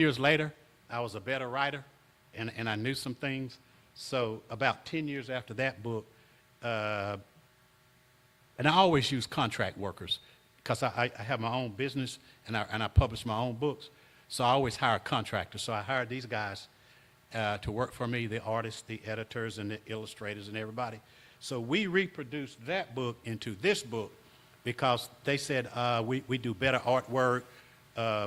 Years later, I was a better writer, and I knew some things. So about 10 years after that book, uh, and I always use contract workers because I have my own business and I publish my own books. So I always hire contractors. So I hired these guys to work for me, the artists, the editors, and the illustrators, and everybody. So we reproduced that book into this book because they said we do better artwork,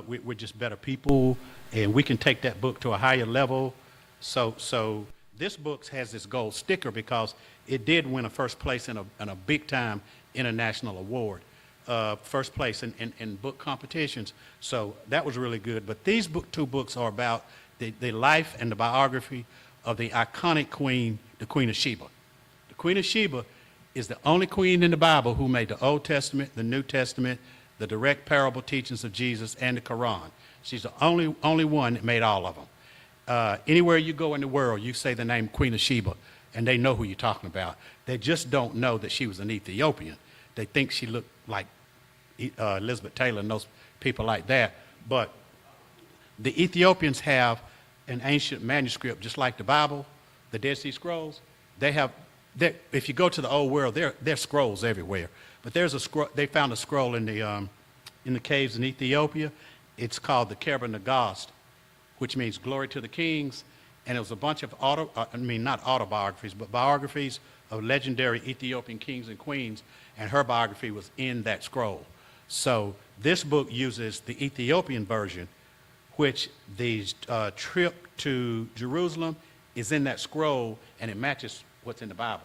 we're just better people, and we can take that book to a higher level. So this book has this gold sticker because it did win a first place in a big time international award, first place in book competitions. So that was really good. But these two books are about the life and the biography of the iconic queen, the Queen of Sheba. The Queen of Sheba is the only queen in the Bible who made the Old Testament, the New Testament, the direct parable teachings of Jesus, and the Quran. She's the only one that made all of them. Anywhere you go in the world, you say the name Queen of Sheba, and they know who you're talking about. They just don't know that she was an Ethiopian. They think she looked like Elizabeth Taylor and those people like that. But the Ethiopians have an ancient manuscript, just like the Bible, the Dead Sea Scrolls. If you go to the old world, there are scrolls everywhere. But there's a scroll. They found a scroll in the caves in Ethiopia. It's called the Keber Nagast, which means glory to the kings. And it was a bunch of not autobiographies, but biographies of legendary Ethiopian kings and queens. And her biography was in that scroll. So this book uses the Ethiopian version, which the trip to Jerusalem is in that scroll, and it matches what's in the Bible.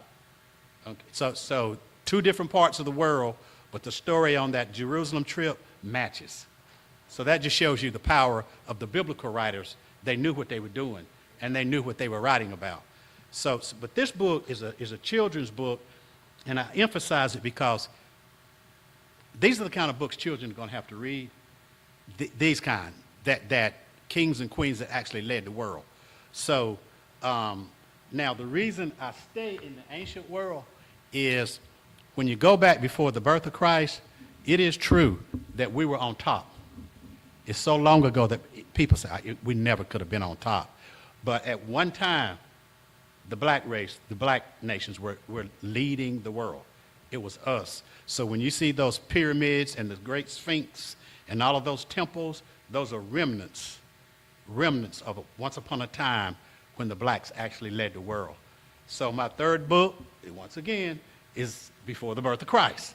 Okay. So two different parts of the world, but the story on that Jerusalem trip matches. So that just shows you the power of the biblical writers. They knew what they were doing, and they knew what they were writing about. But this book is a children's book, and I emphasize it because these are the kind of books children are going to have to read. These kind that kings and queens that actually led the world. So now the reason I stay in the ancient world is when you go back before the birth of Christ, it is true that we were on top. It's so long ago that people say we never could have been on top. But at one time, the black race, the black nations were leading the world. It was us. So when you see those pyramids and the great Sphinx and all of those temples, those are remnants of once upon a time when the blacks actually led the world. So my third book, once again, is before the birth of Christ.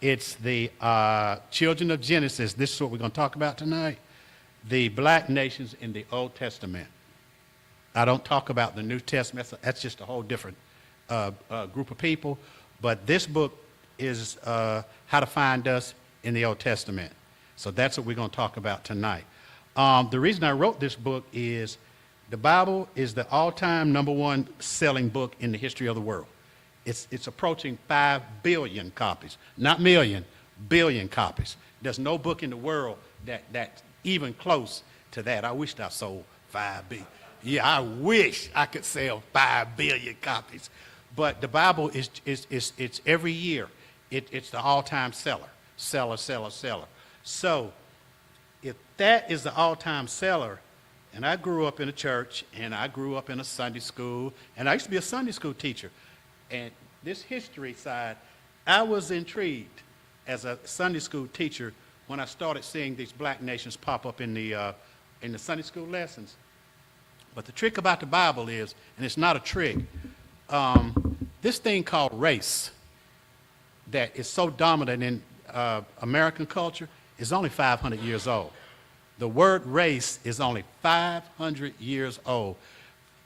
It's the children of Genesis. This is what we're going to talk about tonight. The black nations in the Old Testament. I don't talk about the New Testament. That's just a whole different group of people. But this book is how to find us in the Old Testament. So that's what we're going to talk about tonight. The reason I wrote this book is the Bible is the all-time #1 selling book in the history of the world. It's approaching 5 billion copies. Not million, billion copies. There's no book in the world that's even close to that. I wish I sold 5 billion. Yeah, I wish I could sell 5 billion copies. But the Bible it's every year. It's the all-time seller. So if that is the all-time seller, and I grew up in a church, and I grew up in a Sunday school, and I used to be a Sunday school teacher, and this history side, I was intrigued as a Sunday school teacher when I started seeing these black nations pop up in the Sunday school lessons. But the trick about the Bible is, and it's not a trick, this thing called race that is so dominant in American culture is only 500 years old. The word race is only 500 years old.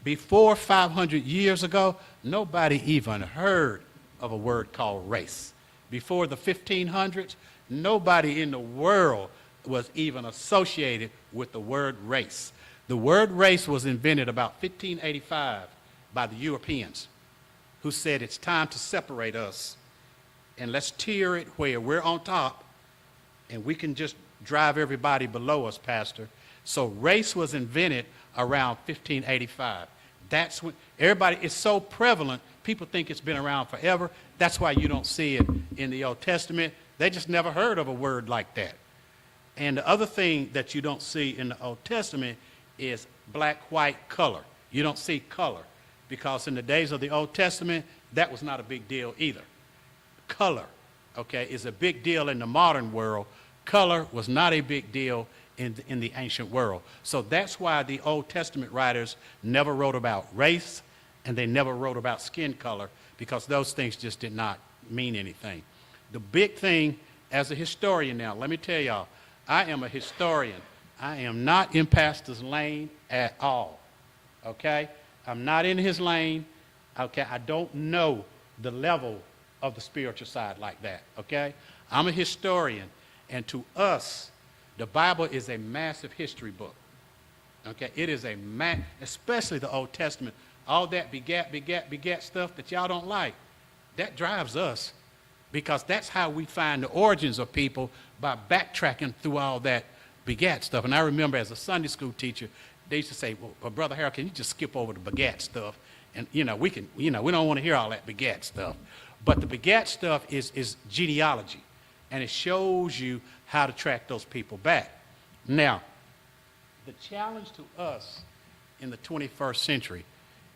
Before 500 years ago, nobody even heard of a word called race. Before the 1500s, nobody in the world was even associated with the word race. The word race was invented about 1585 by the Europeans, who said it's time to separate us and let's tier it where we're on top and we can just drive everybody below us, Pastor. So race was invented around 1585. That's when everybody, it's so prevalent, people think it's been around forever. That's why you don't see it in the Old Testament. They just never heard of a word like that. And the other thing that you don't see in the Old Testament is black, white, color. You don't see color because in the days of the Old Testament, that was not a big deal either. Color, okay, is a big deal in the modern world. Color was not a big deal in the ancient world. So that's why the Old Testament writers never wrote about race and they never wrote about skin color because those things just did not mean anything. The big thing as a historian now, let me tell y'all, I am a historian. I am not in Pastor's lane at all, okay? I'm not in his lane, okay? I don't know the level of the spiritual side like that, okay? I'm a historian, and to us, the Bible is a massive history book, okay? It is especially the Old Testament. All that begat stuff that y'all don't like, that drives us because that's how we find the origins of people by backtracking through all that begat stuff. And I remember as a Sunday school teacher, they used to say, well, Brother Harrill, can you just skip over the begat stuff? And, we don't want to hear all that begat stuff. But the begat stuff is genealogy, and it shows you how to track those people back. Now, the challenge to us in the 21st century,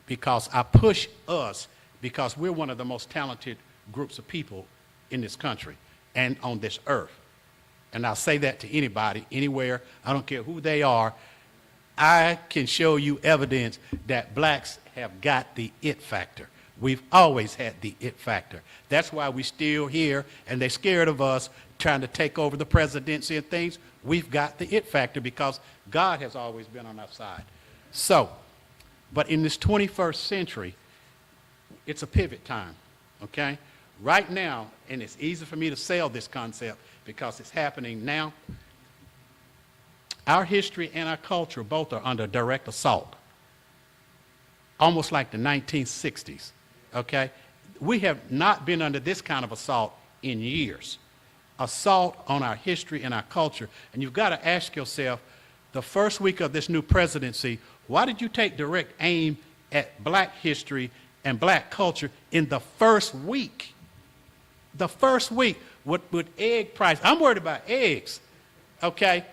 because I push us because we're one of the most talented groups of people in this country and on this earth. And I'll say that to anybody, anywhere, I don't care who they are. I can show you evidence that blacks have got the it factor. We've always had the it factor. That's why we're still here, and they're scared of us trying to take over the presidency and things. We've got the it factor because God has always been on our side. So, but in this 21st century, it's a pivot time, okay? Right now, and it's easy for me to sell this concept because it's happening now, our history and our culture both are under direct assault, almost like the 1960s, okay? We have not been under this kind of assault in years. Assault on our history and our culture. And you've got to ask yourself, the first week of this new presidency, why did you take direct aim at black history and black culture in the first week? The first week with egg price. I'm worried about eggs, okay?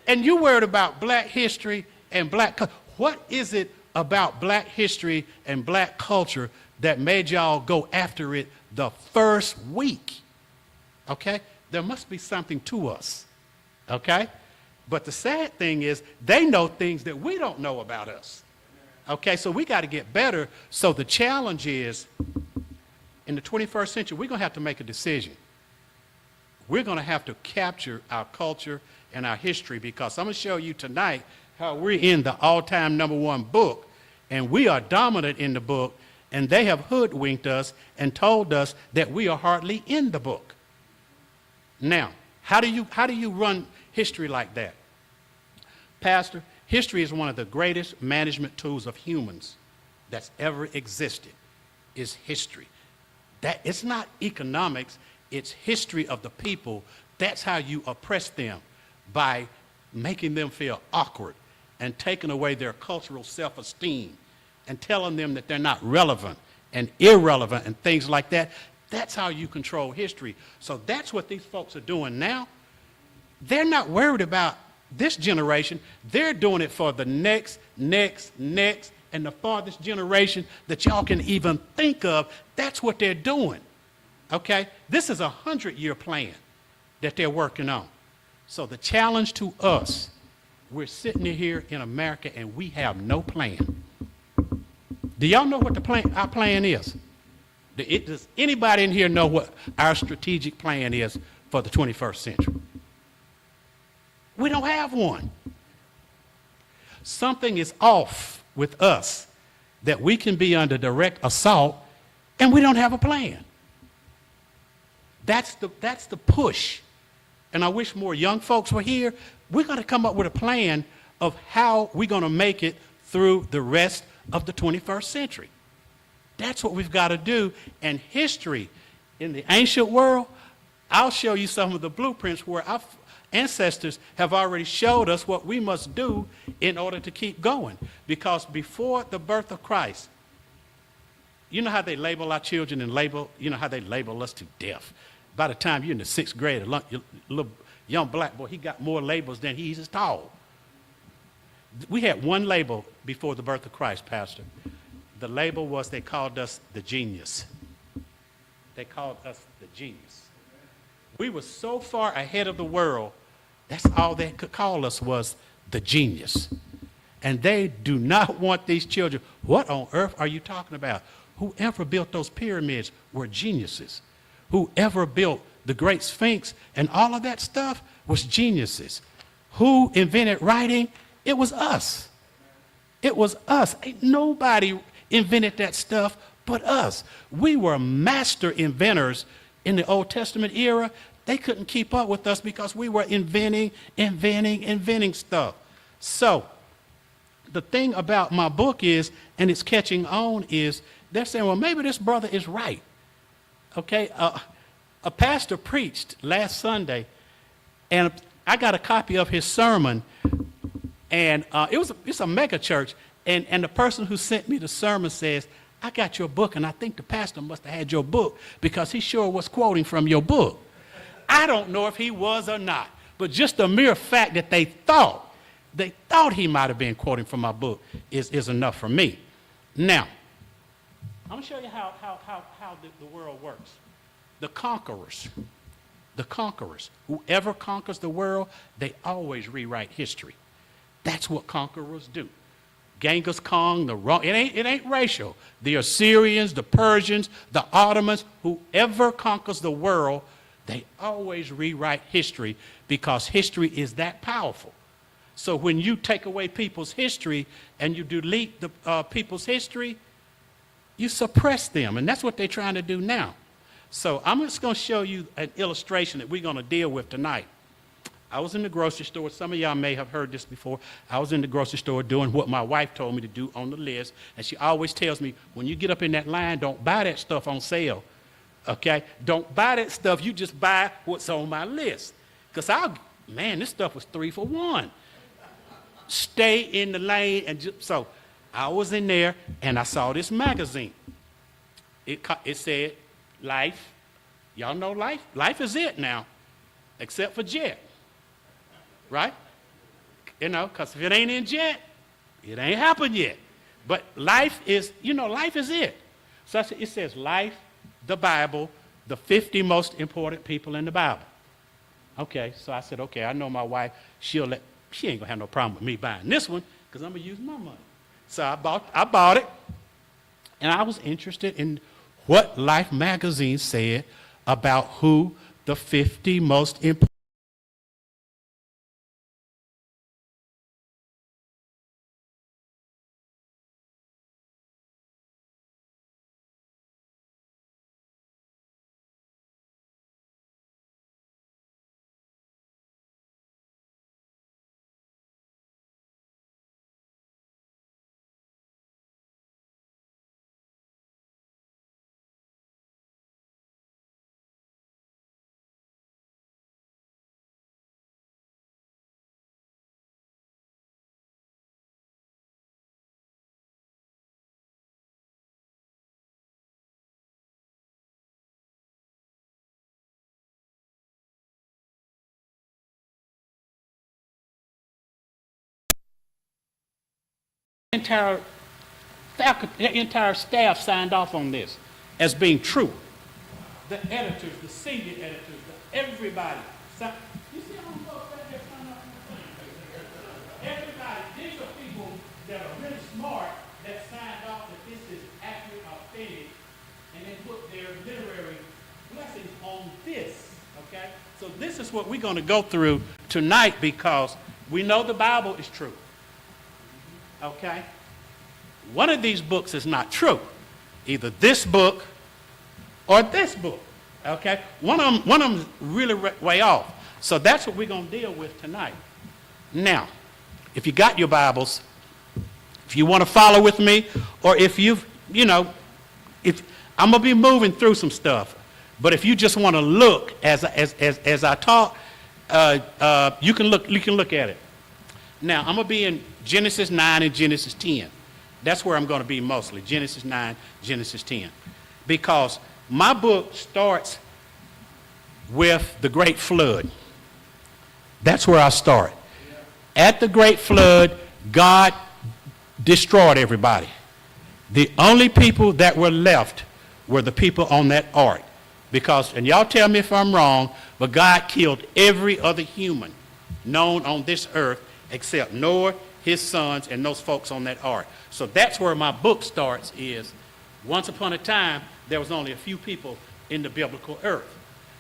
And you're worried about black history and black culture. What is it about black history and black culture that made y'all go after it the first week? Okay? There must be something to us, okay? But the sad thing is they know things that we don't know about us, okay? So we got to get better. So the challenge is, in the 21st century, we're going to have to make a decision. We're going to have to capture our culture and our history because I'm going to show you tonight how we're in the all-time #1 book, and we are dominant in the book, and they have hoodwinked us and told us that we are hardly in the book. Now, how do you run history like that? Pastor, history is one of the greatest management tools of humans that's ever existed, is history. That it's not economics, it's history of the people. That's how you oppress them, by making them feel awkward and taking away their cultural self-esteem and telling them that they're not relevant and irrelevant and things like that. That's how you control history. So that's what these folks are doing now. They're not worried about this generation. They're doing it for the next, and the farthest generation that y'all can even think of. That's what they're doing, okay? This is a 100-year plan that they're working on. So the challenge to us, we're sitting here in America and we have no plan. Do y'all know what our plan is? Does anybody in here know what our strategic plan is for the 21st century? We don't have one. Something is off with us that we can be under direct assault and we don't have a plan. That's the push. And I wish more young folks were here. We're going to come up with a plan of how we're going to make it through the rest of the 21st century. That's what we've got to do. And history in the ancient world, I'll show you some of the blueprints where our ancestors have already showed us what we must do in order to keep going. Because before the birth of Christ, you know how they label our children and how they label us to death. By the time you're in the 6th grade, your little young black boy, he got more labels than he's as tall. We had one label before the birth of Christ, Pastor. The label was they called us the genius. They called us the genius. We were so far ahead of the world, that's all they could call us was the genius. And they do not want these children. What on earth are you talking about? Whoever built those pyramids were geniuses. Whoever built the Great Sphinx and all of that stuff was geniuses. Who invented writing? It was us. It was us. Ain't nobody invented that stuff but us. We were master inventors in the Old Testament era. They couldn't keep up with us because we were inventing stuff. So the thing about my book is, and it's catching on, is they're saying, well, maybe this brother is right. Okay, a pastor preached last Sunday, and I got a copy of his sermon, and it's a mega church, and the person who sent me the sermon says, I got your book, and I think the pastor must have had your book because he sure was quoting from your book. I don't know if he was or not, but just the mere fact that they thought he might have been quoting from my book is enough for me. Now, I'm going to show you how the world works. The conquerors, whoever conquers the world, they always rewrite history. That's what conquerors do. Genghis Khan, it ain't racial. The Assyrians, the Persians, the Ottomans, whoever conquers the world, they always rewrite history because history is that powerful. So when you take away people's history and you delete the people's history, you suppress them, and that's what they're trying to do now. So I'm just going to show you an illustration that we're going to deal with tonight. I was in the grocery store. Some of y'all may have heard this before. I was in the grocery store doing what my wife told me to do on the list, and she always tells me, when you get up in that line, don't buy that stuff on sale, okay? Don't buy that stuff. You just buy what's on my list. Because this stuff was 3 for $1. Stay in the lane. And so I was in there, and I saw this magazine. It said, Life. Y'all know Life? Life is it now, except for Jet. Right? You know, because if it ain't in Jet, it ain't happened yet. But Life is, Life is it. So it says Life, the Bible, the 50 most important people in the Bible. Okay, so I said, okay, I know my wife, she ain't going to have no problem with me buying this one because I'm going to use my money. So I bought it, and I was interested in what Life magazine said about who the 50 most important entire faculty, the entire staff signed off on this as being true. The editors, the senior editors, everybody. You see how many folks right there signed off on the thing? Everybody. These are people that are really smart that signed off that this is accurate, authentic, and they put their literary blessings on this. Okay? So this is what we're going to go through tonight because we know the Bible is true. Okay? One of these books is not true. Either this book or this book. Okay? One of them is really way off. So that's what we're going to deal with tonight. Now, if you got your Bibles, if you want to follow with me, or if if I'm going to be moving through some stuff, but if you just want to look as I talk, you can look at it. Now, I'm going to be in Genesis 9 and Genesis 10. That's where I'm going to be mostly, Genesis 9, Genesis 10. Because my book starts with the great flood. That's where I start. At the great flood, God destroyed everybody. The only people that were left were the people on that ark. Because, and y'all tell me if I'm wrong, but God killed every other human known on this earth except Noah, his sons, and those folks on that ark. So that's where my book starts is, once upon a time, there was only a few people in the biblical earth.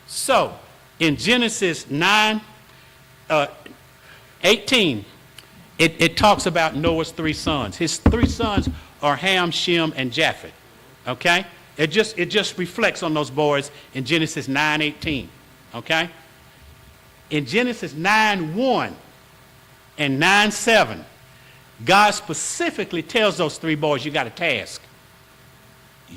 So, in Genesis 9:18, it talks about Noah's three sons. His three sons are Ham, Shem, and Japheth. Okay? It just reflects on those boys in Genesis 9:18. Okay? In Genesis 9:1 and 9:7, God specifically tells those three boys, you got a task.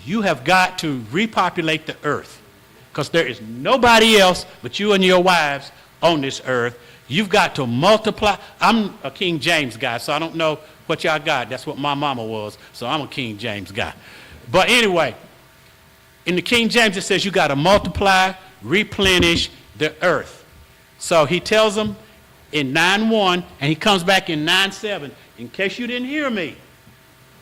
You have got to repopulate the earth because there is nobody else but you and your wives on this earth. You've got to multiply. I'm a King James guy, so I don't know what y'all got. That's what my mama was, so I'm a King James guy. But anyway, in the King James it says you got to multiply, replenish the earth. So he tells them in 9:1, and he comes back in 9:7. In case you didn't hear me,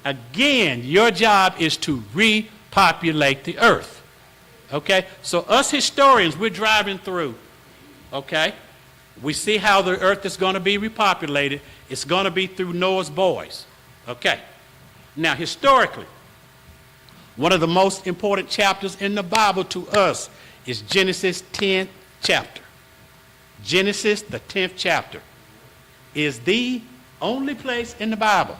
again, your job is to repopulate the earth. Okay? So us historians, we're driving through. Okay? We see how the earth is going to be repopulated. It's going to be through Noah's boys. Okay? Now, historically, one of the most important chapters in the Bible to us is Genesis 10th chapter. Genesis, the 10th chapter, is the only place in the Bible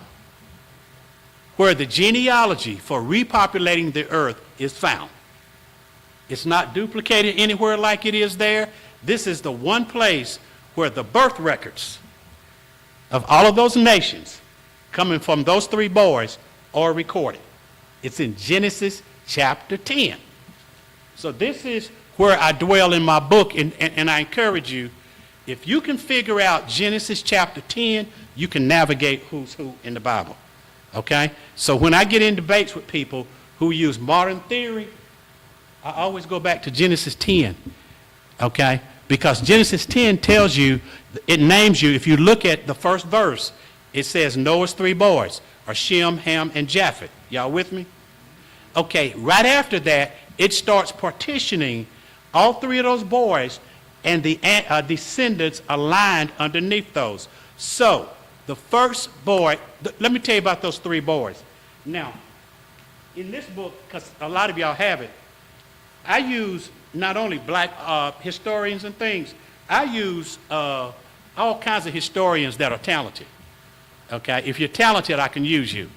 where the genealogy for repopulating the earth is found. It's not duplicated anywhere like it is there. This is the one place where the birth records of all of those nations coming from those three boys are recorded. It's in Genesis chapter 10. So this is where I dwell in my book, and I encourage you, if you can figure out Genesis chapter 10, you can navigate who's who in the Bible. Okay? So when I get in debates with people who use modern theory, I always go back to Genesis 10. Okay? Because Genesis 10 tells you, it names you, if you look at the first verse, it says Noah's three boys are Shem, Ham, and Japheth. Y'all with me? Okay, right after that, it starts partitioning all three of those boys and the descendants aligned underneath those. So, the first boy, let me tell you about those three boys. Now, in this book, because a lot of y'all have it, I use not only black historians and things, I use all kinds of historians that are talented. Okay, if you're talented, I can use you.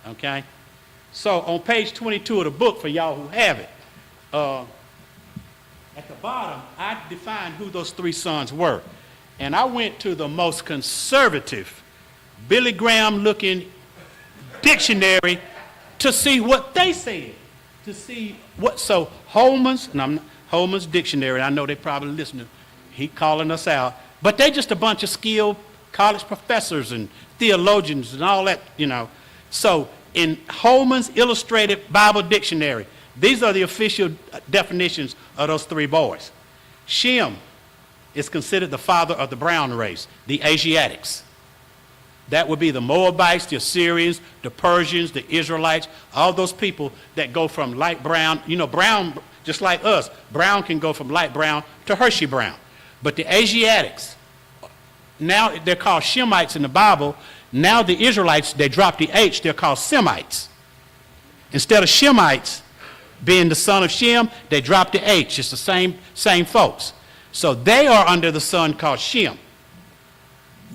Okay, so on page 22 of the book, for y'all who have it, at the bottom, I defined who those three sons were. And I went to the most conservative, Billy Graham-looking dictionary to see what they said. To see what, so Holman's, and I'm not, Holman's dictionary, I know they probably listening, he calling us out, but they just a bunch of skilled college professors and theologians and all that, you know. So in Holman's Illustrated Bible Dictionary, these are the official definitions of those three boys. Shem is considered the father of the brown race, the Asiatics. That would be the Moabites, the Assyrians, the Persians, the Israelites, all those people that go from light brown, you know, brown, just like us, brown can go from light brown to Hershey brown. But the Asiatics, now they're called Shemites in the Bible. Now the Israelites, they drop the H, they're called Semites. Instead of Shemites being the son of Shem, they drop the H. It's the same folks. So they are under the son called Shem.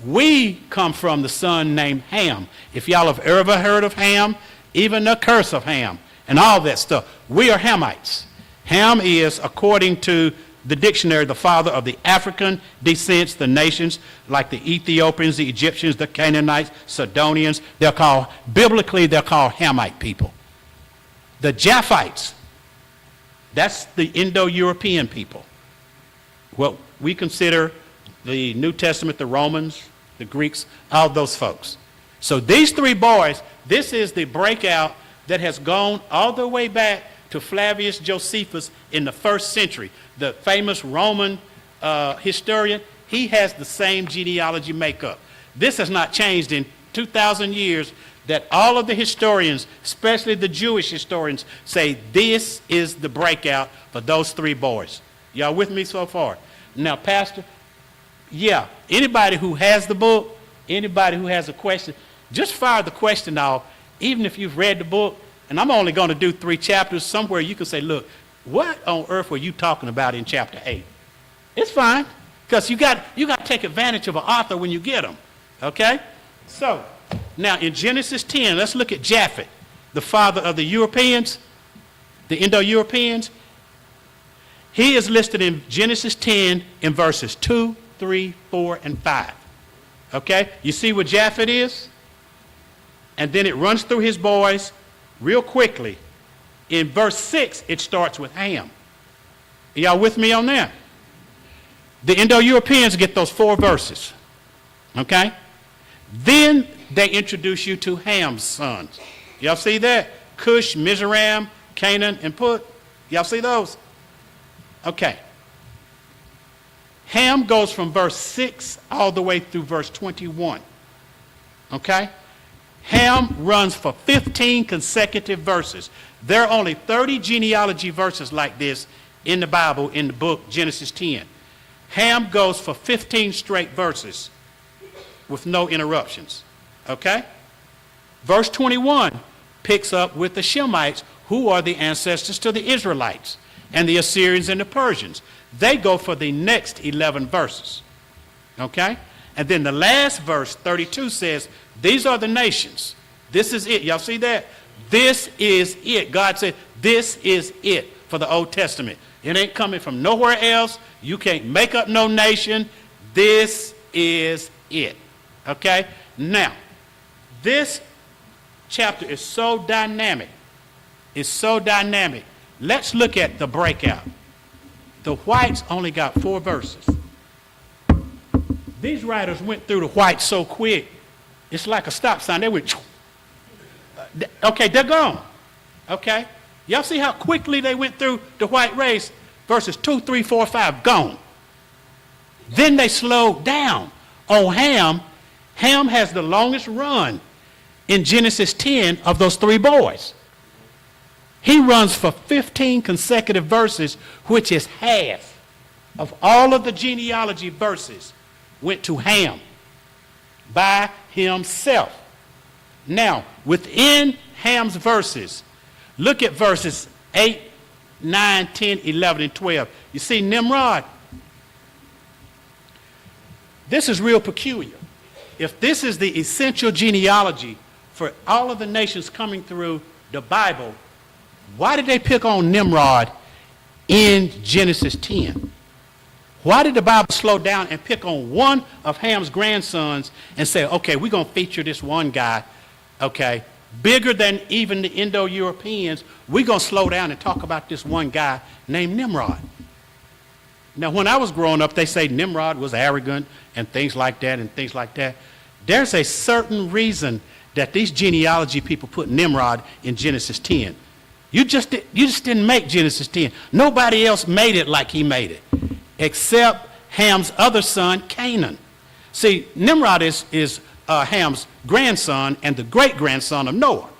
We come from the son named Ham. If y'all have ever heard of Ham, even the curse of Ham and all that stuff, we are Hamites. Ham is, according to the dictionary, the father of the African descents, the nations like the Ethiopians, the Egyptians, the Canaanites, Sidonians. They're called, biblically, they're called Hamite people. The Japhites, that's the Indo-European people. What we consider the New Testament, the Romans, the Greeks, all those folks. So these three boys, this is the breakout that has gone all the way back to Flavius Josephus in the 1st century, the famous Roman historian. he has the same genealogy makeup. This has not changed in 2,000 years, that all of the historians, especially the Jewish historians, say this is the breakout for those three boys. Y'all with me so far? Now, Pastor, yeah, anybody who has the book, anybody who has a question, just fire the question off, even if you've read the book. And I'm only going to do 3 chapters. Somewhere you can say, look, what on earth were you talking about in chapter 8? It's fine, because you got to take advantage of an author when you get them, okay? So, now in Genesis 10, let's look at Japhet, the father of the Europeans, the Indo-Europeans. He is listed in Genesis 10 in verses 2, 3, 4, and 5. Okay? You see what Japhet is? And then it runs through his boys real quickly. In verse 6, it starts with Ham. Are y'all with me on that? The Indo-Europeans get those 4 verses. Okay? Then they introduce you to Ham's sons. Y'all see that? Cush, Mizraim, Canaan, and Put. Y'all see those? Okay. Ham goes from verse 6 all the way through verse 21. Okay? Ham runs for 15 consecutive verses. There are only 30 genealogy verses like this in the Bible, in the book Genesis 10. Ham goes for 15 straight verses with no interruptions. Okay? Verse 21 picks up with the Shemites, who are the ancestors to the Israelites, and the Assyrians and the Persians. They go for the next 11 verses. Okay? And then the last verse, 32, says, these are the nations. This is it. Y'all see that? This is it. God said, this is it for the Old Testament. It ain't coming from nowhere else. You can't make up no nation. This is it. Okay? Now, this chapter is so dynamic. It's so dynamic. Let's look at the breakout. The whites only got 4 verses. These writers went through the whites so quick, it's like a stop sign. They went, okay, they're gone. Okay? Y'all see how quickly they went through the white race? Verses 2, 3, 4, 5, gone. Then they slowed down on Ham. Ham has the longest run in Genesis 10 of those 3 boys. He runs for 15 consecutive verses, which is half of all of the genealogy verses went to Ham by himself. Now, within Ham's verses, look at verses 8, 9, 10, 11, and 12. You see Nimrod? This is real peculiar. If this is the essential genealogy for all of the nations coming through the Bible, why did they pick on Nimrod in Genesis 10? Why did the Bible slow down and pick on one of Ham's grandsons and say, okay, we're going to feature this one guy, okay, bigger than even the Indo-Europeans, we're going to slow down and talk about this one guy named Nimrod. Now, when I was growing up, they say Nimrod was arrogant and things like that and things like that. There's a certain reason that these genealogy people put Nimrod in Genesis 10. You just didn't make Genesis 10. Nobody else made it like he made it, except Ham's other son, Canaan. See, Nimrod is Ham's grandson and the great-grandson of Noah.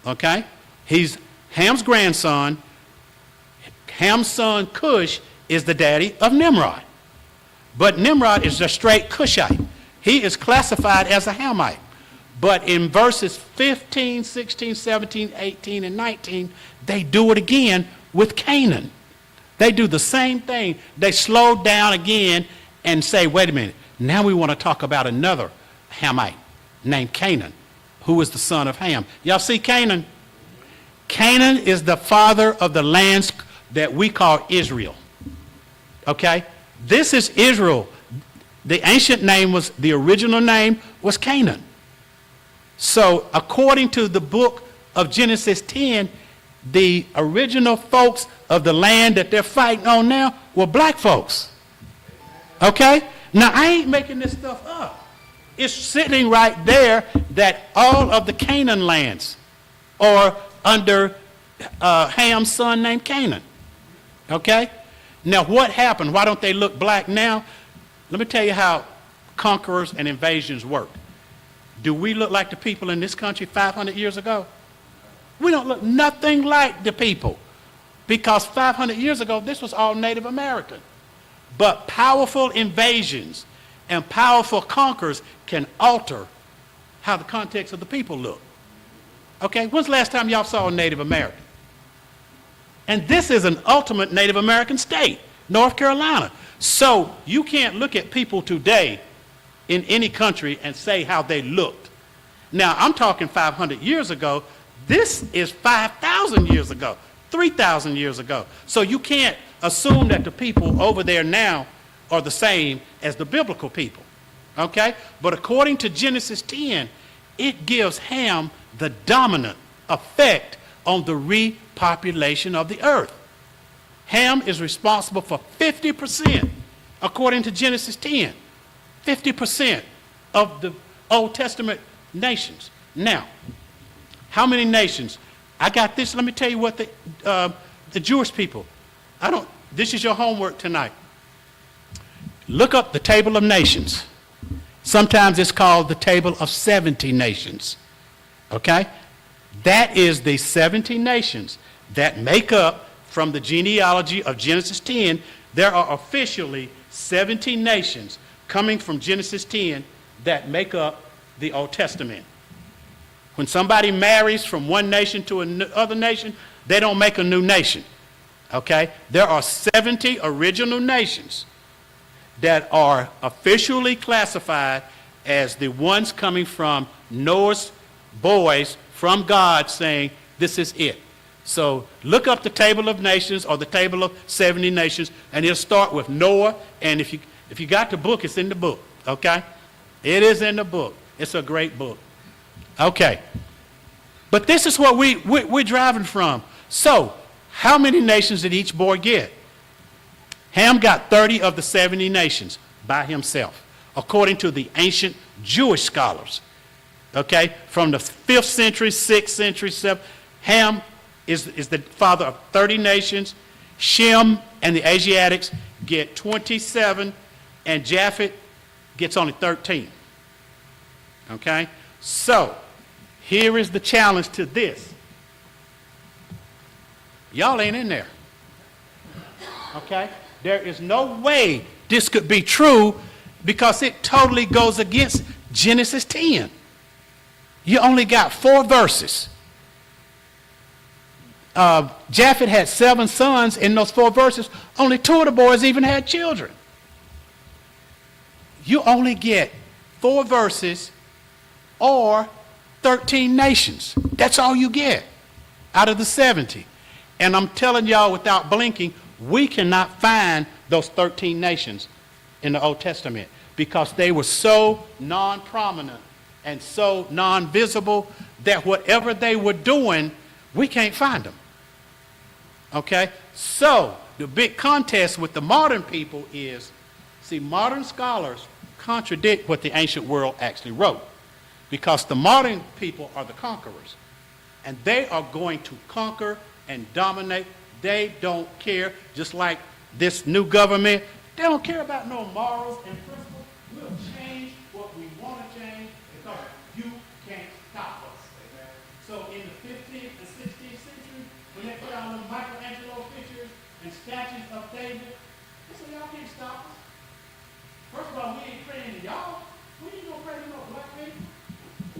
Okay? He's Ham's grandson. Ham's son, Cush, is the daddy of Nimrod. But Nimrod is a straight Cushite. He is classified as a Hamite. But in verses 15, 16, 17, 18, and 19, they do it again with Canaan. They do the same thing. They slow down again and say, wait a minute, now we want to talk about another Hamite named Canaan, who is the son of Ham. Y'all see Canaan? Canaan is the father of the lands that we call Israel. Okay? This is Israel. The ancient name the original name was Canaan. So according to the book of Genesis 10, the original folks of the land that they're fighting on now were black folks. Okay? Now, I ain't making this stuff up. It's sitting right there that all of the Canaan lands are under Ham's son named Canaan. Okay? Now, what happened? Why don't they look black now? Let me tell you how conquerors and invasions work. Do we look like the people in this country 500 years ago? We don't look nothing like the people, because 500 years ago, this was all Native American. But powerful invasions and powerful conquerors can alter how the context of the people look. Okay, when's the last time y'all saw a Native American? And this is an ultimate Native American state, North Carolina. So you can't look at people today in any country and say how they looked. Now, I'm talking 500 years ago. This is 5,000 years ago, 3,000 years ago. So you can't assume that the people over there now are the same as the biblical people, okay? But according to Genesis 10, it gives Ham the dominant effect on the repopulation of the earth. Ham is responsible for 50%, according to Genesis 10, 50% of the Old Testament nations. Now, how many nations? I got this. Let me tell you what the Jewish people, this is your homework tonight. Look up the table of nations. Sometimes it's called the table of 70 nations. Okay? That is the 70 nations that make up, from the genealogy of Genesis 10, there are officially 70 nations coming from Genesis 10 that make up the Old Testament. When somebody marries from one nation to another nation, they don't make a new nation. Okay? There are 70 original nations that are officially classified as the ones coming from Noah's boys from God, saying, this is it. So look up the table of nations, or the table of 70 nations, and it'll start with Noah. And if you got the book, it's in the book. Okay? It is in the book. It's a great book. Okay. But this is what we're driving from. So how many nations did each boy get? Ham got 30 of the 70 nations by himself, according to the ancient Jewish scholars. Okay? From the 5th century, 6th century, 7th, Ham is the father of 30 nations. Shem and the Asiatics get 27, and Japheth gets only 13. Okay? So, here is the challenge to this. Y'all ain't in there. Okay? There is no way this could be true, because it totally goes against Genesis 10. You only got 4 verses. Japheth had 7 sons. In those 4 verses, only 2 of the boys even had children. You only get 4 verses or 13 nations. That's all you get out of the 70. And I'm telling y'all without blinking, we cannot find those 13 nations in the Old Testament, because they were so non-prominent and so non-visible that whatever they were doing, we can't find them. Okay? So the big contest with the modern people is, see, modern scholars contradict what the ancient world actually wrote, because the modern people are the conquerors, and they are going to conquer and dominate. They don't care, just like this new government, they don't care about no morals and principles. We'll change what we want to change, because you can't stop us. Amen. So in the 15th and 16th century, when they put out them Michelangelo pictures and statues of David, they said, y'all can't stop us. First of all, we ain't praying to y'all. We ain't gonna pray to no black people.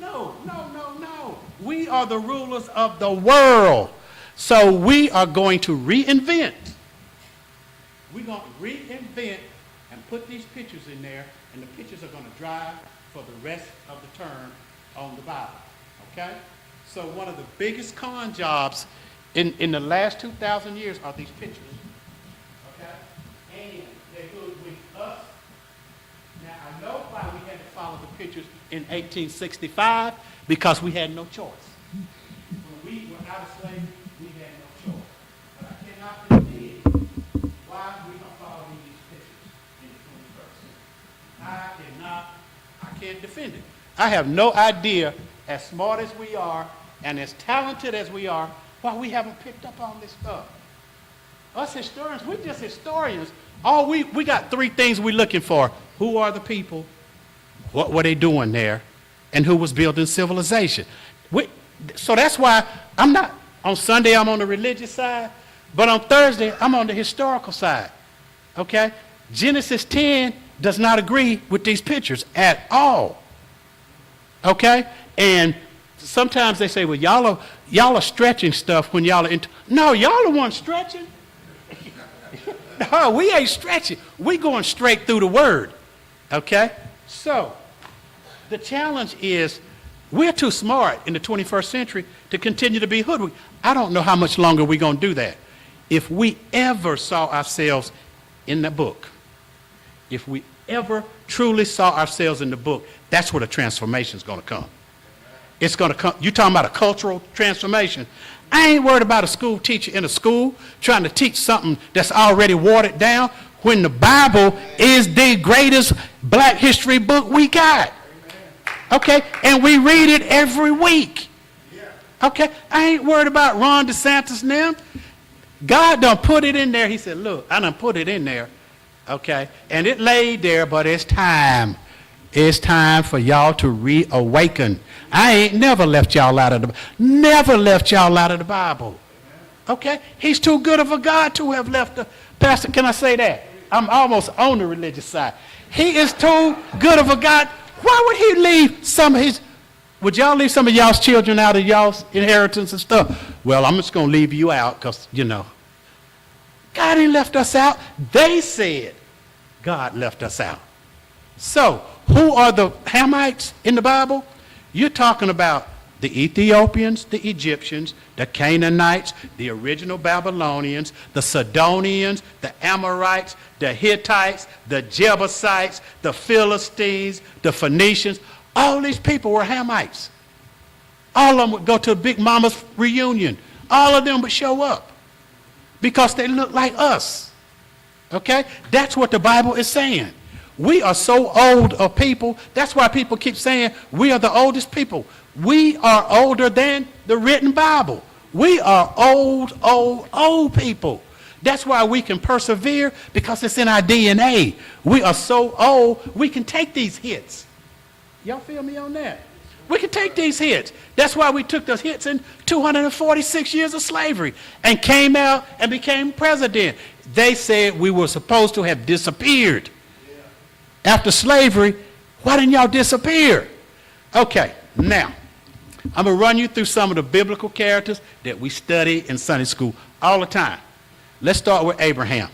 No. We are the rulers of the world. So we are going to reinvent. We're going to reinvent and put these pictures in there, and the pictures are going to drive for the rest of the term on the Bible. Okay? So one of the biggest con jobs in the last 2,000 years are these pictures. Okay? And they hoodwink us. Now, I know why we had to follow the pictures in 1865, because we had no choice. When we were out of slavery, we had no choice. But I cannot defend why we are following these pictures in the 21st century. I can't defend it. I have no idea, as smart as we are and as talented as we are, why we haven't picked up on this stuff. Us historians, we're just historians. We got 3 things we're looking for: who are the people, what were they doing there, and who was building civilization. So that's why I'm not, on Sunday I'm on the religious side, but on Thursday I'm on the historical side, okay? Genesis 10 does not agree with these pictures at all, okay? And sometimes they say, well, y'all are stretching stuff when y'all are into, no, y'all are the ones stretching. No, we ain't stretching. We going straight through the word, okay? So the challenge is we're too smart in the 21st century to continue to be hoodwinked. I don't know how much longer we're going to do that. If we ever saw ourselves in the book, if we ever truly saw ourselves in the book, that's where the transformation is going to come. It's going to come. You're talking about a cultural transformation. I ain't worried about a school teacher in a school trying to teach something that's already watered down when the Bible is the greatest black history book we got. Okay? And we read it every week. Okay? I ain't worried about Ron DeSantis and them. God done put it in there. He said, look, I done put it in there. Okay? And it laid there, but it's time. It's time for y'all to reawaken. I ain't never left y'all out of the Bible. Okay? He's too good of a God to have left the pastor. Can I say that? I'm almost on the religious side. He is too good of a God. Why would he leave some of his, would y'all leave some of y'all's children out of y'all's inheritance and stuff? Well, I'm just going to leave you out because, you know, God ain't left us out. They said God left us out. So, who are the Hamites in the Bible? You're talking about the Ethiopians, the Egyptians, the Canaanites, the original Babylonians, the Sidonians, the Amorites, the Hittites, the Jebusites, the Philistines, the Phoenicians. All these people were Hamites. All of them would go to a Big Mama's reunion. All of them would show up because they look like us. Okay? That's what the Bible is saying. We are so old of people. That's why people keep saying we are the oldest people. We are older than the written Bible. We are old people. That's why we can persevere, because it's in our DNA. We are so old, we can take these hits. Y'all feel me on that? We can take these hits. That's why we took those hits in 246 years of slavery and came out and became president. They said we were supposed to have disappeared. After slavery, why didn't y'all disappear? Okay, now, I'm going to run you through some of the biblical characters that we study in Sunday school all the time. Let's start with Abraham.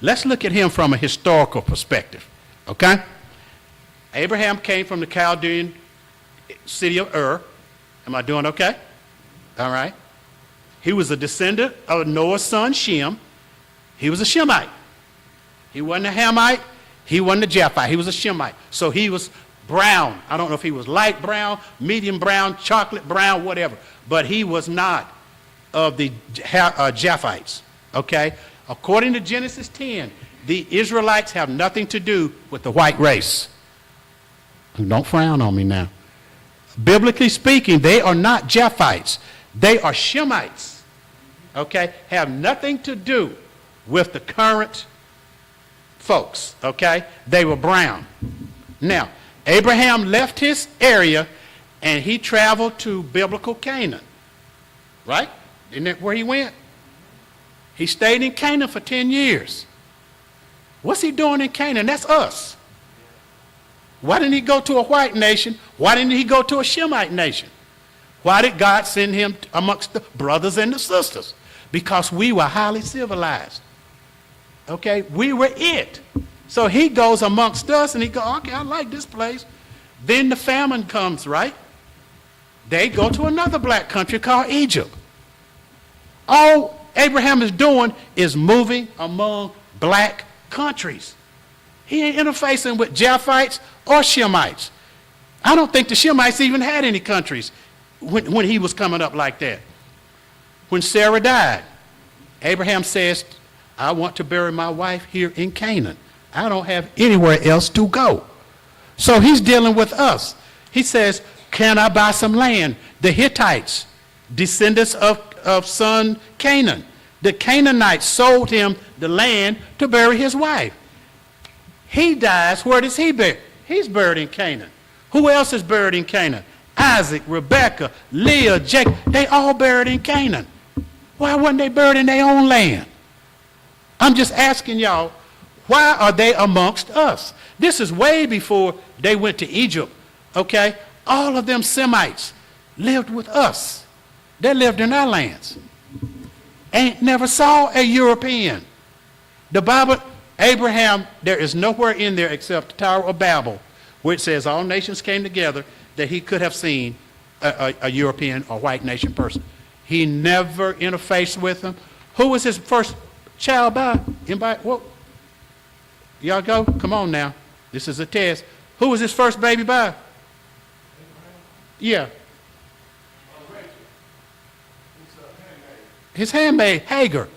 Let's look at him from a historical perspective, okay? Abraham came from the Chaldean city of Ur. Am I doing okay? All right. He was a descendant of Noah's son, Shem. He was a Shemite. He wasn't a Hamite. He wasn't a Japhite. He was a Shemite. So he was brown. I don't know if he was light brown, medium brown, chocolate brown, whatever. But he was not of the Japhites, okay? According to Genesis 10, the Israelites have nothing to do with the white race. Don't frown on me now. Biblically speaking, they are not Japhites. They are Shemites, okay? Have nothing to do with the current folks, okay? They were brown. Now, Abraham left his area and he traveled to biblical Canaan, right? Isn't that where he went? He stayed in Canaan for 10 years. What's he doing in Canaan? That's us. Why didn't he go to a white nation? Why didn't he go to a Shemite nation? Why did God send him amongst the brothers and the sisters? Because we were highly civilized. Okay, we were it. So he goes amongst us and he goes, okay, I like this place. Then the famine comes, right? They go to another black country called Egypt. All Abraham is doing is moving among black countries. He ain't interfacing with Japhites or Shemites. I don't think the Shemites even had any countries when he was coming up like that. When Sarah died, Abraham says, I want to bury my wife here in Canaan. I don't have anywhere else to go. So he's dealing with us. He says, can I buy some land? The Hittites, descendants of son Canaan. The Canaanites sold him the land to bury his wife. He dies. Where does he bury? He's buried in Canaan. Who else is buried in Canaan? Isaac, Rebekah, Leah, Jacob. They all buried in Canaan. Why weren't they buried in their own land? I'm just asking y'all, why are they amongst us? This is way before they went to Egypt, okay? All of them Semites lived with us. They lived in our lands. Ain't never saw a European. The Bible, Abraham, there is nowhere in there except the Tower of Babel, where it says all nations came together, that he could have seen a European or white nation person. He never interfaced with them. Who was his first child by? Anybody? Whoa. Y'all go? Come on now. This is a test. Who was his first baby by? Yeah. His handmaid, Hagar.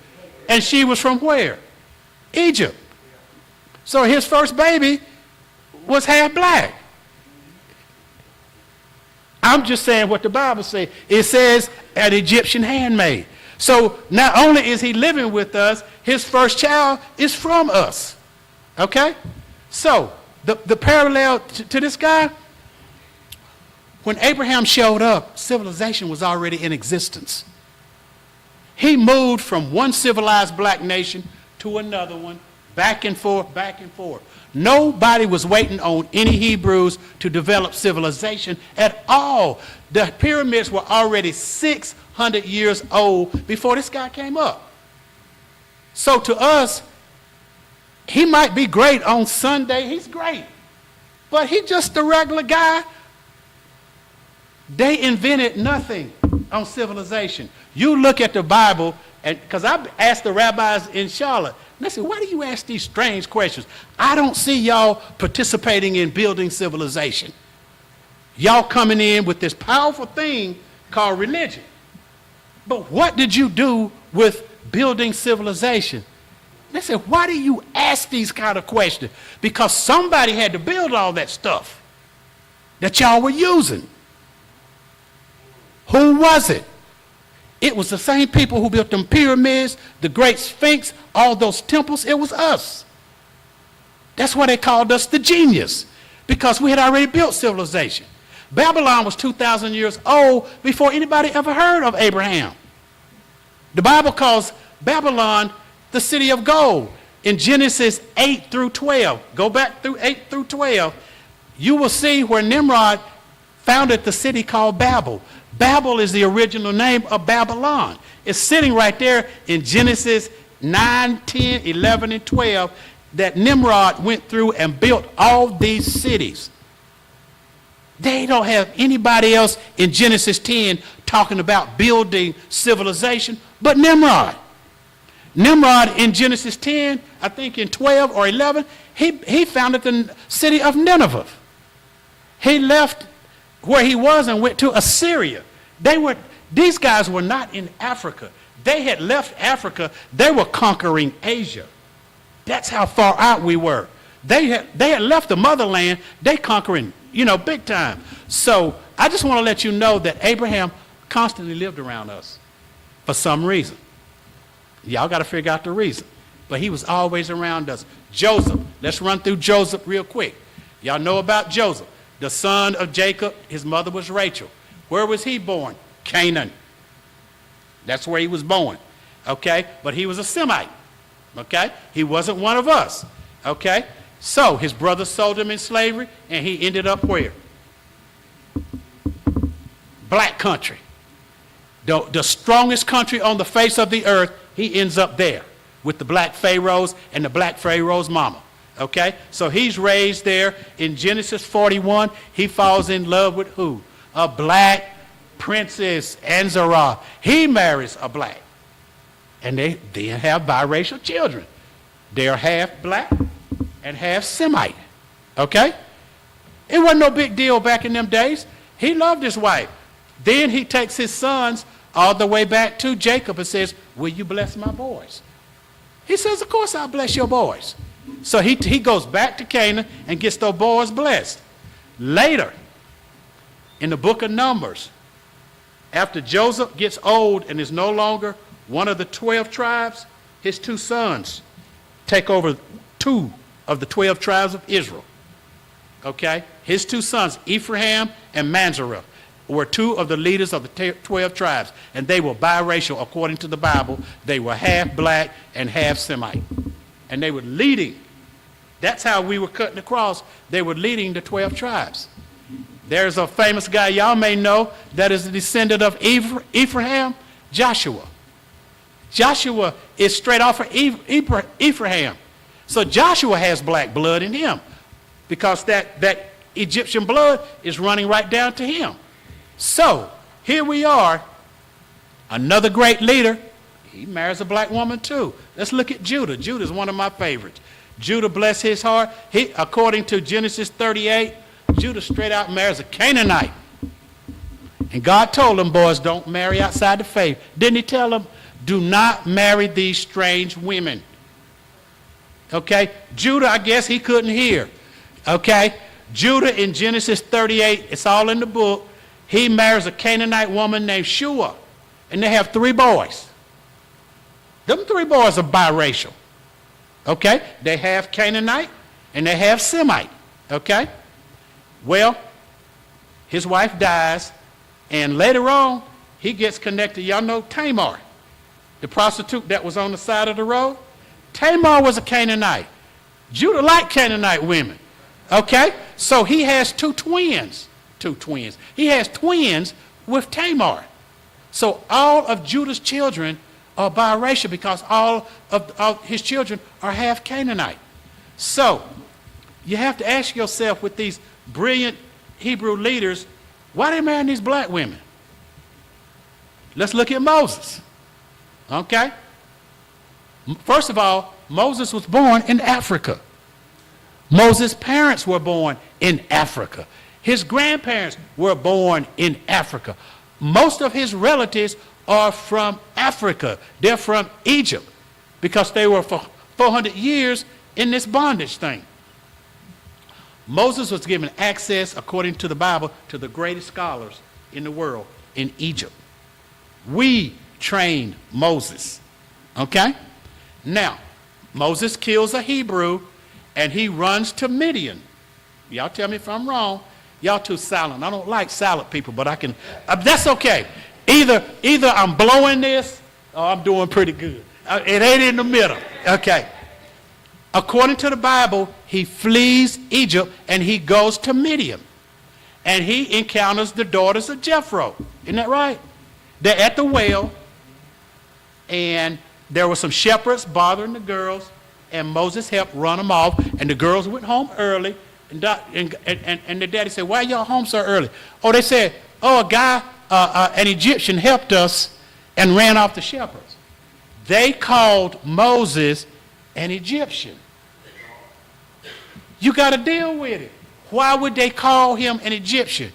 And she was from where? Egypt. So his first baby was half black. I'm just saying what the Bible says. It says an Egyptian handmaid. So not only is he living with us, his first child is from us. Okay? So the parallel to this guy, when Abraham showed up, civilization was already in existence. He moved from one civilized black nation to another one, back and forth, back and forth. Nobody was waiting on any Hebrews to develop civilization at all. The pyramids were already 600 years old before this guy came up. So to us, he might be great on Sunday. He's great. But he's just a regular guy. They invented nothing on civilization. You look at the Bible, and because I asked the rabbis in Charlotte, and I said, why do you ask these strange questions? I don't see y'all participating in building civilization. Y'all coming in with this powerful thing called religion. But what did you do with building civilization? They said, why do you ask these kind of questions? Because somebody had to build all that stuff that y'all were using. Who was it? It was the same people who built them pyramids, the Great Sphinx, all those temples. It was us. That's why they called us the genius, because we had already built civilization. Babylon was 2,000 years old before anybody ever heard of Abraham. The Bible calls Babylon the city of gold. In Genesis 8 through 12, go back through 8 through 12, you will see where Nimrod founded the city called Babel. Babel is the original name of Babylon. It's sitting right there in Genesis 9, 10, 11, and 12 that Nimrod went through and built all these cities. They don't have anybody else in Genesis 10 talking about building civilization but Nimrod. Nimrod in Genesis 10, I think in 12 or 11, he founded the city of Nineveh. He left where he was and went to Assyria. These guys were not in Africa. They had left Africa. They were conquering Asia. That's how far out we were. They had left the motherland. They conquering, big time. So I just want to let you know that Abraham constantly lived around us for some reason. Y'all got to figure out the reason. But he was always around us. Joseph. Let's run through Joseph real quick. Y'all know about Joseph, the son of Jacob. His mother was Rachel. Where was he born? Canaan. That's where he was born. Okay? But he was a Semite. Okay? He wasn't one of us. Okay? So his brother sold him in slavery, and he ended up where? Black country. The strongest country on the face of the earth, he ends up there with the black pharaohs and the black pharaoh's mama. Okay? So he's raised there. In Genesis 41, he falls in love with who? A black princess, Anzarah. He marries a black. And they then have biracial children. They're half black and half Semite. Okay? It wasn't no big deal back in them days. He loved his wife. Then he takes his sons all the way back to Jacob and says, will you bless my boys? He says, of course I'll bless your boys. So he goes back to Canaan and gets those boys blessed. Later, in the book of Numbers, after Joseph gets old and is no longer one of the 12 tribes, his two sons take over 2 of the 12 tribes of Israel. Okay? His two sons, Ephraim and Manzareth, were two of the leaders of the 12 tribes, and they were biracial according to the Bible. They were half black and half Semite. And they were leading. That's how we were cutting across. They were leading the 12 tribes. There's a famous guy y'all may know that is a descendant of Ephraim, Joshua. Joshua is straight off of Ephraim. So Joshua has black blood in him because that Egyptian blood is running right down to him. So here we are, another great leader. He marries a black woman too. Let's look at Judah. Judah is one of my favorites. Judah, bless his heart. According to Genesis 38, Judah straight out marries a Canaanite. And God told them, boys, don't marry outside the faith. Didn't he tell them, do not marry these strange women? Okay? Judah, I guess he couldn't hear. Okay? Judah in Genesis 38, it's all in the book. He marries a Canaanite woman named Shua. And they have 3 boys. Them 3 boys are biracial. Okay? They have Canaanite and they have Semite. Okay? Well, his wife dies, and later on, he gets connected. Y'all know Tamar, the prostitute that was on the side of the road? Tamar was a Canaanite. Judah liked Canaanite women. Okay? So he has 2 twins. 2 twins. He has twins with Tamar. So all of Judah's children are biracial because all of his children are half Canaanite. So you have to ask yourself, with these brilliant Hebrew leaders, why they marrying these black women? Let's look at Moses. Okay? First of all, Moses was born in Africa. Moses' parents were born in Africa. His grandparents were born in Africa. Most of his relatives are from Africa. They're from Egypt because they were for 400 years in this bondage thing. Moses was given access, according to the Bible, to the greatest scholars in the world in Egypt. We trained Moses. Okay? Now, Moses kills a Hebrew and he runs to Midian. Y'all tell me if I'm wrong. Y'all too silent. I don't like silent people, but I can. That's okay. Either I'm blowing this or I'm doing pretty good. It ain't in the middle. Okay. According to the Bible, he flees Egypt and he goes to Midian. And he encounters the daughters of Jethro. Isn't that right? They're at the well, and there were some shepherds bothering the girls, and Moses helped run them off, and the girls went home early, and the daddy said, why are y'all home so early? Oh, they said, oh, a guy, an Egyptian helped us and ran off the shepherds. They called Moses an Egyptian. You got to deal with it. Why would they call him an Egyptian?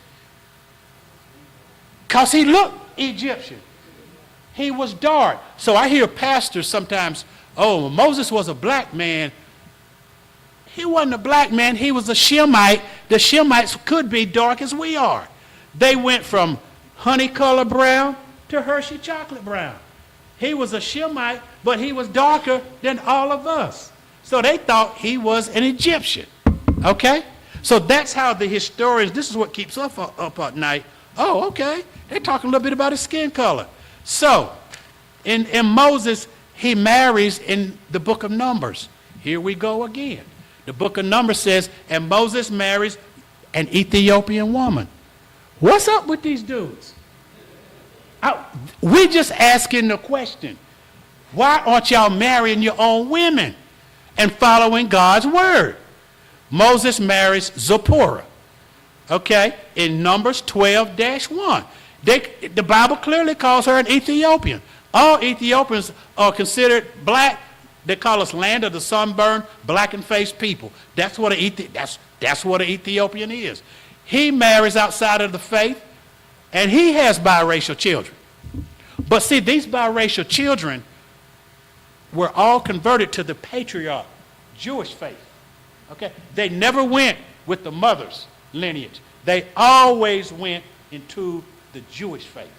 Because he looked Egyptian. He was dark. So I hear pastors sometimes, oh, Moses was a black man. He wasn't a black man. He was a Shemite. The Shemites could be dark as we are. They went from honey-colored brown to Hershey chocolate brown. He was a Shemite, but he was darker than all of us. So they thought he was an Egyptian. Okay? So that's how the historians, this is what keeps us up at night. Oh, okay. They're talking a little bit about his skin color. So, in Moses, he marries in the book of Numbers. Here we go again. The book of Numbers says, and Moses marries an Ethiopian woman. What's up with these dudes? We're just asking the question. Why aren't y'all marrying your own women and following God's word? Moses marries Zipporah. Okay? In Numbers 12-1. The Bible clearly calls her an Ethiopian. All Ethiopians are considered black. They call us land of the sunburned, blackened-faced people. That's what an Ethiopian is. He marries outside of the faith, and he has biracial children. But see, these biracial children were all converted to the patriarch, Jewish faith. Okay? They never went with the mother's lineage. They always went into the Jewish faith.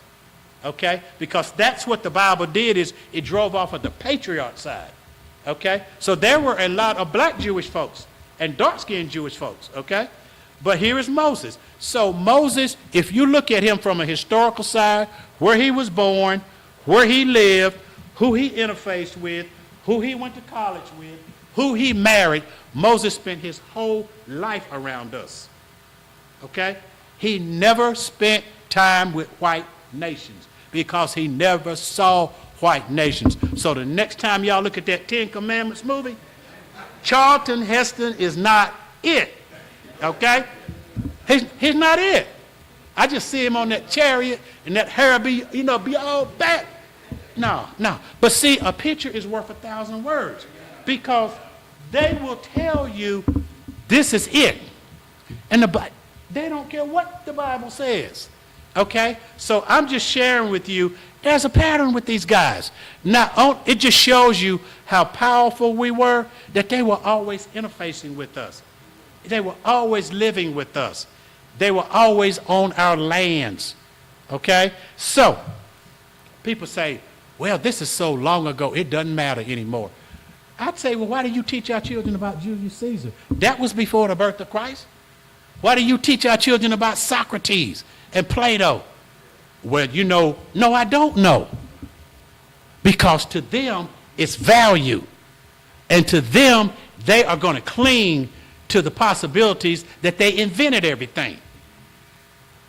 Okay? Because that's what the Bible did, is it drove off of the patriarch side. Okay? So there were a lot of black Jewish folks and dark-skinned Jewish folks, okay? But here is Moses. So Moses, if you look at him from a historical side, where he was born, where he lived, who he interfaced with, who he went to college with, who he married, Moses spent his whole life around us, okay? He never spent time with white nations because he never saw white nations. So the next time y'all look at that Ten Commandments movie, Charlton Heston is not it, okay? He's not it. I just see him on that chariot and that hair be all back. No. But see, a picture is worth 1,000 words because they will tell you this is it. And they don't care what the Bible says, okay? So I'm just sharing with you, there's a pattern with these guys. Now, it just shows you how powerful we were, that they were always interfacing with us. They were always living with us. They were always on our lands, okay? So, people say, well, this is so long ago, it doesn't matter anymore. I'd say, well, why do you teach our children about Julius Caesar? That was before the birth of Christ. Why do you teach our children about Socrates and Plato? Well, no, I don't know. Because to them, it's value. And to them, they are going to cling to the possibilities that they invented everything.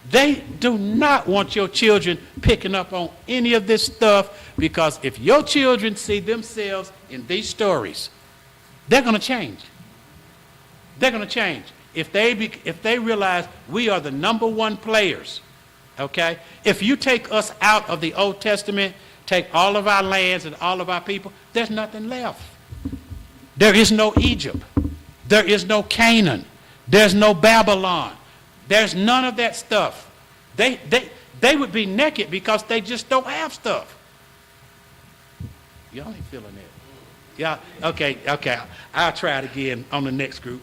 They do not want your children picking up on any of this stuff because if your children see themselves in these stories, they're going to change. They're going to change. If they realize we are the number one players, okay? If you take us out of the Old Testament, take all of our lands and all of our people, there's nothing left. There is no Egypt. There is no Canaan. There's no Babylon. There's none of that stuff. They would be naked because they just don't have stuff. Y'all ain't feeling that. Yeah, okay. I'll try it again on the next group.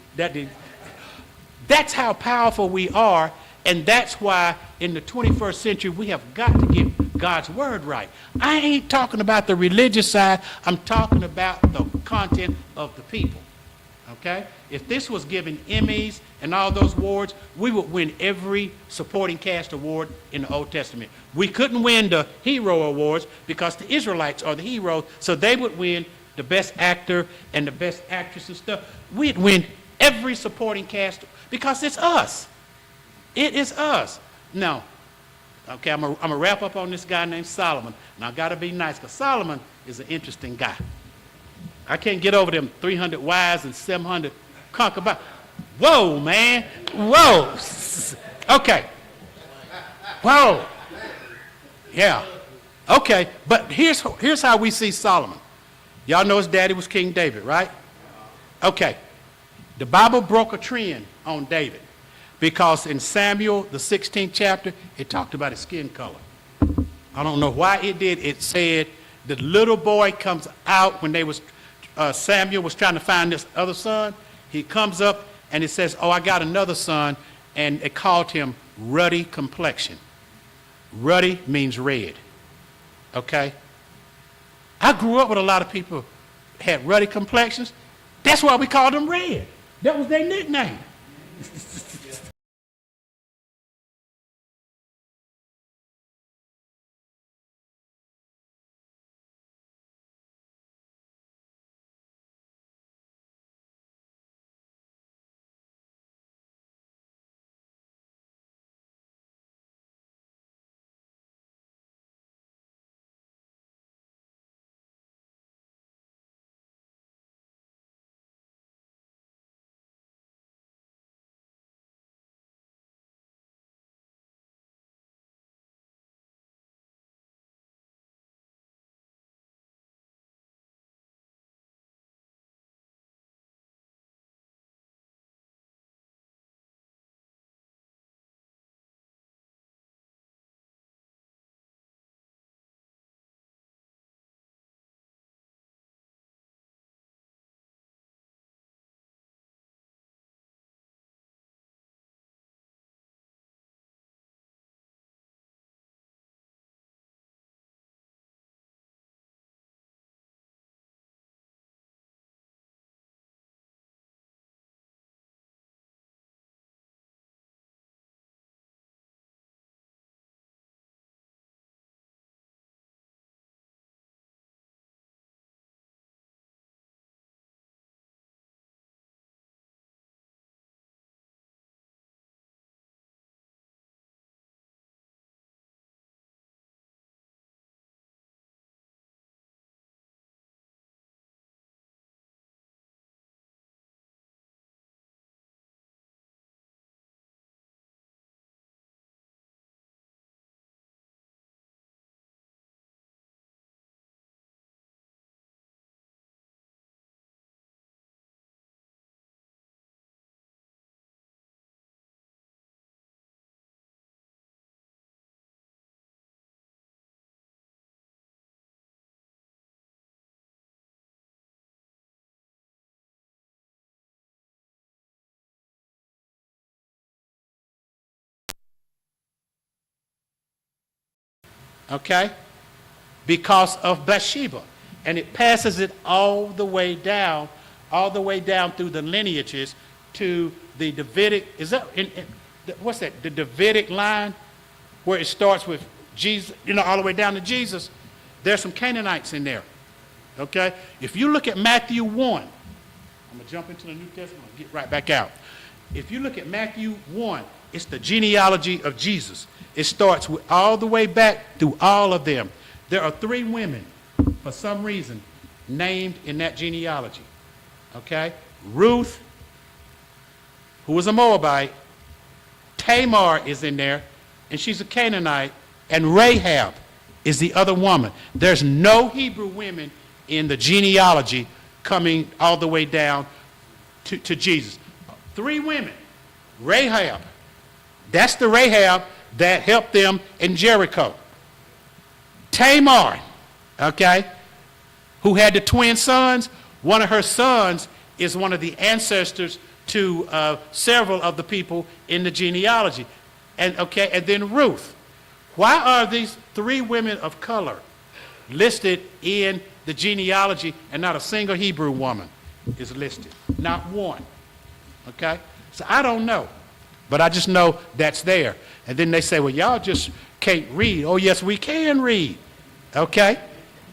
That's how powerful we are, and that's why in the 21st century we have got to get God's word right. I ain't talking about the religious side. I'm talking about the content of the people. Okay? If this was given Emmys and all those awards, we would win every supporting cast award in the Old Testament. We couldn't win the hero awards because the Israelites are the heroes, so they would win the best actor and the best actress and stuff. We'd win every supporting cast because it's us. It is us. Now, okay, I'm going to wrap up on this guy named Solomon. Now, I got to be nice because Solomon is an interesting guy. I can't get over them 300 wives and 700 concubines. Whoa, man. Whoa. Okay. Whoa. Yeah. Okay, but here's how we see Solomon. Y'all know his daddy was King David, right? Okay. The Bible broke a trend on David because in Samuel, the 16th chapter, it talked about his skin color. I don't know why it did. It said the little boy comes out when Samuel was trying to find this other son. He comes up and it says, oh, I got another son, and it called him ruddy complexion. Ruddy means red, okay? I grew up with a lot of people had ruddy complexions. That's why we called them red. That was their nickname. okay, because of Bathsheba. And it passes it all the way down through the lineages to the Davidic, is that, what's that, the Davidic line, where it starts with Jesus, all the way down to Jesus. There's some Canaanites in there, okay? If you look at Matthew 1, I'm going to jump into the New Testament and get right back out. If you look at Matthew 1, it's the genealogy of Jesus. It starts with all the way back through all of them. There are 3 women, for some reason, named in that genealogy, okay? Ruth, who was a Moabite. Tamar is in there, and she's a Canaanite. And Rahab is the other woman. There's no Hebrew women in the genealogy coming all the way down to Jesus. 3 women. Rahab. That's the Rahab that helped them in Jericho. Tamar, okay, who had the twin sons. One of her sons is one of the ancestors to several of the people in the genealogy. And then Ruth. Why are these 3 women of color listed in the genealogy and not a single Hebrew woman is listed? Not one. Okay? So I don't know. But I just know that's there. And then they say, well, y'all just can't read. Oh, yes, we can read. Okay?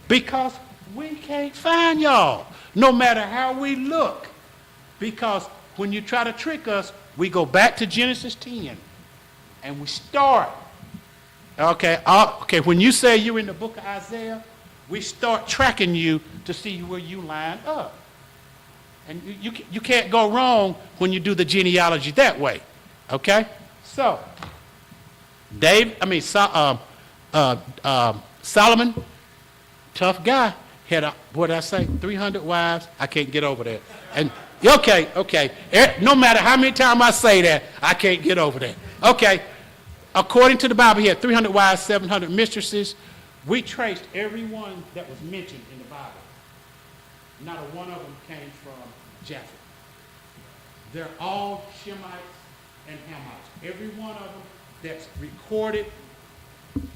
Because we can't find y'all, no matter how we look. Because when you try to trick us, we go back to Genesis 10 and we start. Okay, when you say you're in the book of Isaiah, we start tracking you to see where you line up. And you can't go wrong when you do the genealogy that way. Okay? So, Solomon, tough guy, had, what did I say, 300 wives. I can't get over that. And, okay. No matter how many times I say that, I can't get over that. Okay. According to the Bible, he had 300 wives, 700 mistresses. We traced every one that was mentioned in the Bible. Not a one of them came from Japheth. They're all Shemites and Hamites. Every one of them that's recorded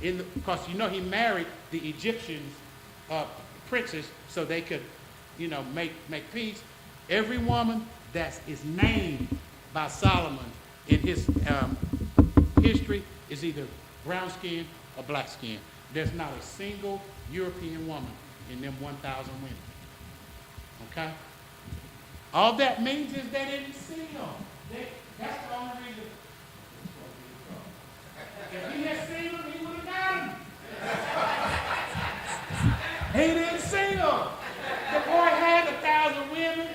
because he married the Egyptians princes so they could, make peace. Every woman that is named by Solomon in his history is either brown skin or black skin. There's not a single European woman in them 1,000 women. Okay? All that means is they didn't see them. That's the only reason. If he had seen them, he would have got them. He didn't see them. The boy had 1,000 women.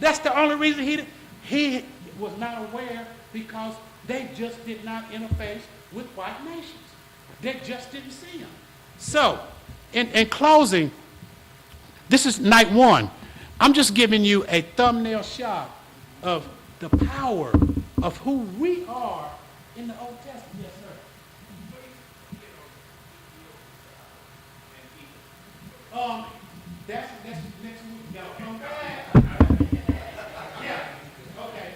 That's the only reason he was not aware, because they just did not interface with white nations. They just didn't see them. So, in closing, this is night 1. I'm just giving you a thumbnail shot of the power of who we are in the Old Testament. Yes, sir. That's next week. Y'all come back. Yeah. Okay.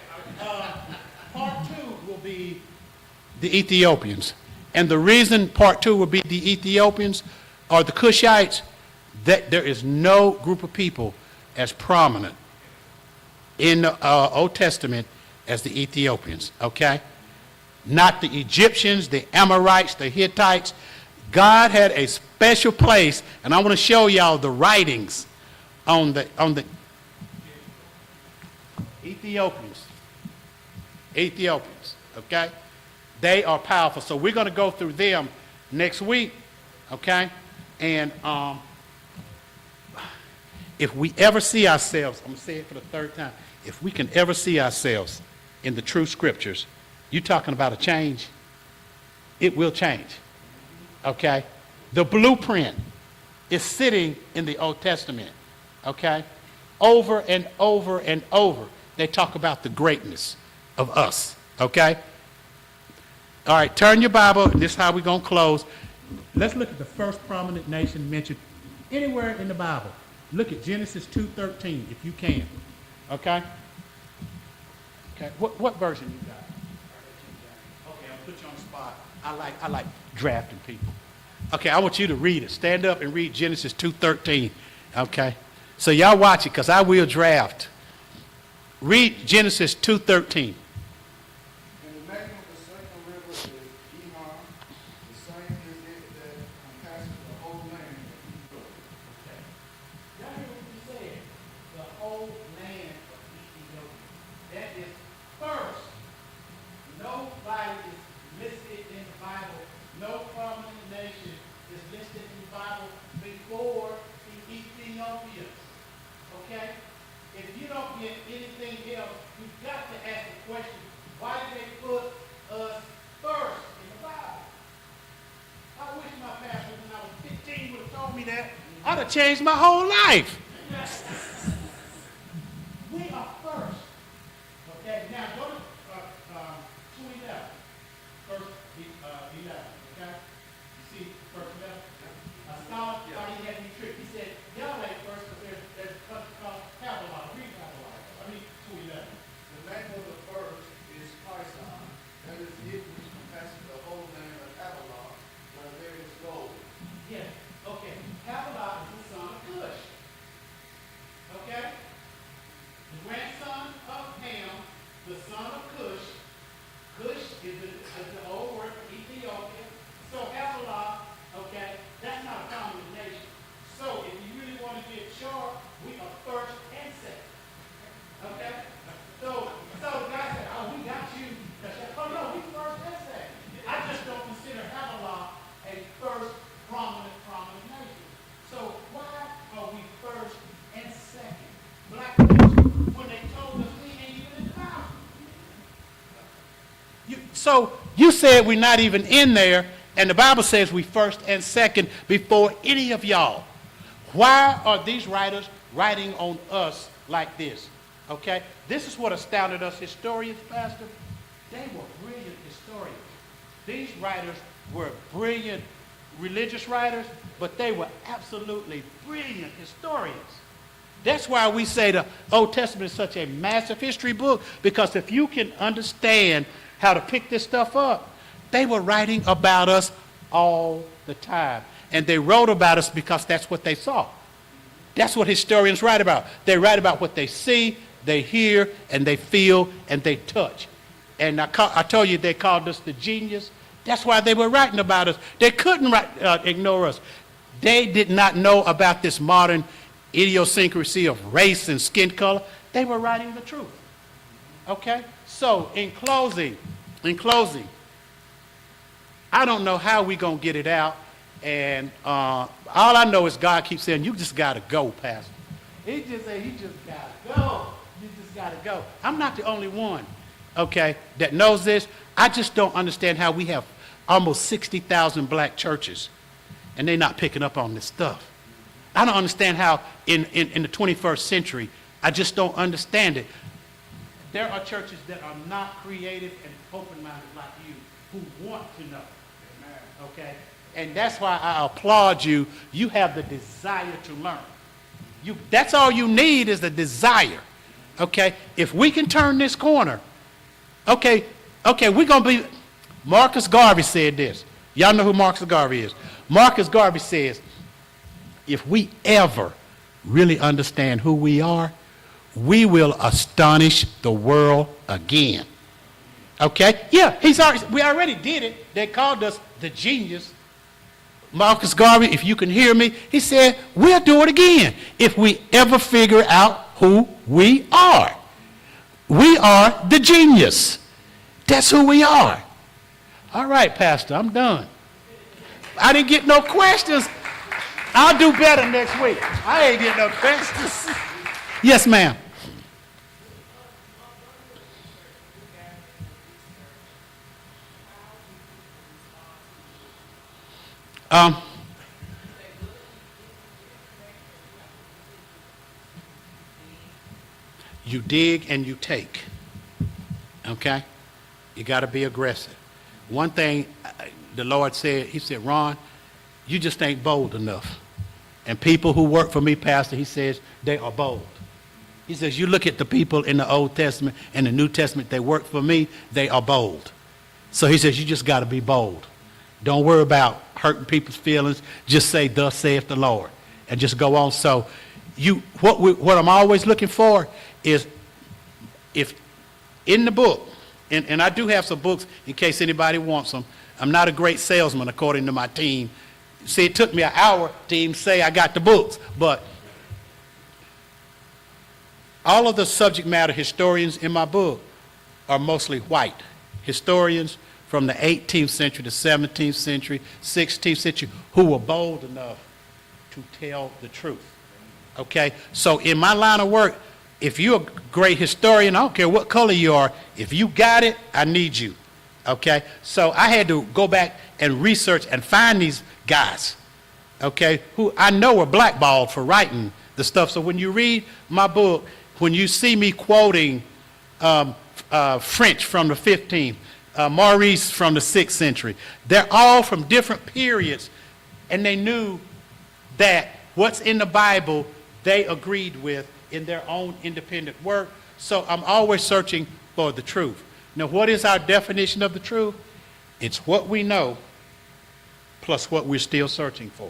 Part 2 will be the Ethiopians. And the reason part 2 will be the Ethiopians or the Cushites, that there is no group of people as prominent in the Old Testament as the Ethiopians, okay? Not the Egyptians, the Amorites, the Hittites. God had a special place, and I want to show y'all the writings on the Ethiopians. Ethiopians, okay? They are powerful. So we're going to go through them next week, okay? And if we ever see ourselves, I'm going to say it for the 3rd time, if we can ever see ourselves in the true scriptures, you're talking about a change, it will change, okay? The blueprint is sitting in the Old Testament, okay? Over and over and over, they talk about the greatness of us, okay? All right, turn your Bible, and this is how we're going to close. Let's look at the first prominent nation mentioned anywhere in the Bible. Look at Genesis 2:13, if you can. Okay? Okay, what version you got? Okay, I'll put you on the spot. I like drafting people. Okay, I want you to read it. Stand up and read Genesis 2:13. Okay? So y'all watch it, because I will draft. Read Genesis 2:13. And the name of the second river is Gihon. The same is it that compasses the whole land of Ethiopia. Okay. Y'all hear what he said? The whole land of Ethiopia. That is first. Nobody is listed in the Bible. No prominent nation is listed in the Bible before the Ethiopians. Okay? If you don't get anything else, you've got to ask the question, why did they put us first in the Bible? I wish my pastor when I was 15 would have told me that. I'd have changed my whole life. We are first. Okay, now go to 2:11. First 11. Okay? You see first 11? A scholar thought he had me tricked. He said, y'all ain't first, but there's a country called Babylon. Read Babylon. I mean 2:11. The name of the first is Pison. That is it which compasses the whole land of Avalon, where there is gold. Yeah. Okay. Havilah is the son of Cush. Okay? The grandson of Ham, the son of Cush. Cush is the old word for Ethiopia. So Havilah, okay, that's not a common nation. So if you really want to get sharp, we are first and second. Okay? So the guy said, oh, we got you. Oh, no, we first and second. I just don't consider Havilah a first prominent nation. So why are we first and second? Black people, when they told us we ain't even in the Bible. So you said we're not even in there, and the Bible says we first and second before any of y'all. Why are these writers writing on us like this? Okay? This is what astounded us historians, Pastor. They were brilliant historians. These writers were brilliant religious writers, but they were absolutely brilliant historians. That's why we say the Old Testament is such a massive history book, because if you can understand how to pick this stuff up, they were writing about us all the time. And they wrote about us because that's what they saw. That's what historians write about. They write about what they see, they hear, and they feel, and they touch. And I told you they called us the genius. That's why they were writing about us. They couldn't ignore us. They did not know about this modern idiosyncrasy of race and skin color. They were writing the truth. Okay? So, in closing, I don't know how we're going to get it out. And all I know is God keeps saying, you just got to go, Pastor. He just said, you just got to go. You just got to go. I'm not the only one, okay, that knows this. I just don't understand how we have almost 60,000 black churches, and they're not picking up on this stuff. I don't understand how in the 21st century, I just don't understand it. There are churches that are not creative and open-minded like you who want to know. Amen. Okay? And that's why I applaud you. You have the desire to learn. That's all you need is the desire. Okay? If we can turn this corner, okay, we're going to be... Marcus Garvey said this. Y'all know who Marcus Garvey is. Marcus Garvey says, if we ever really understand who we are, we will astonish the world again. Okay? Yeah, we already did it. They called us the genius. Marcus Garvey, if you can hear me, he said, we'll do it again if we ever figure out who we are. We are the genius. That's who we are. All right, Pastor, I'm done. I didn't get no questions. I'll do better next week. I ain't get no questions. Yes, ma'am. You dig and you take. Okay? You got to be aggressive. One thing the Lord said, he said, Ron, you just ain't bold enough. And people who work for me, Pastor, he says, they are bold. He says, you look at the people in the Old Testament and the New Testament, they work for me, they are bold. So he says, you just got to be bold. Don't worry about hurting people's feelings. Just say, thus saith the Lord, and just go on. So what I'm always looking for is, if in the book, and I do have some books in case anybody wants them. I'm not a great salesman according to my team. See, it took me an hour to even say I got the books, but all of the subject matter historians in my book are mostly white historians from the 18th century, the 17th century, 16th century, who were bold enough to tell the truth. Okay? So in my line of work, if you're a great historian, I don't care what color you are, if you got it, I need you. Okay? So I had to go back and research and find these guys, okay, who I know were blackballed for writing the stuff. So when you read my book, when you see me quoting French from the 15th, Maurice from the 6th century, they're all from different periods, and they knew that what's in the Bible they agreed with in their own independent work. So I'm always searching for the truth. Now, what is our definition of the truth? It's what we know plus what we're still searching for.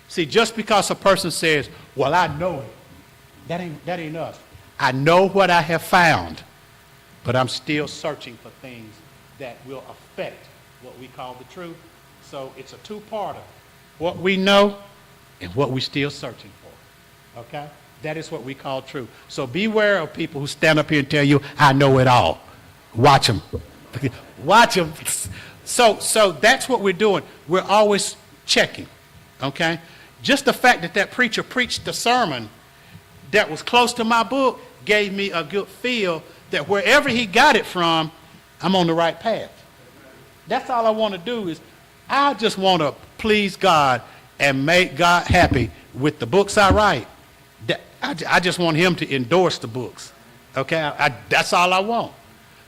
See, just because a person says, well, I know it, that ain't us. I know what I have found, but I'm still searching for things that will affect what we call the truth. So it's a two-parter, what we know and what we're still searching for, okay? That is what we call truth. So beware of people who stand up here and tell you, I know it all. Watch them. Watch them. So that's what we're doing. We're always checking, okay? Just the fact that that preacher preached the sermon that was close to my book gave me a good feel that wherever he got it from, I'm on the right path. That's all I want to do is I just want to please God and make God happy with the books I write. I just want him to endorse the books, okay? That's all I want.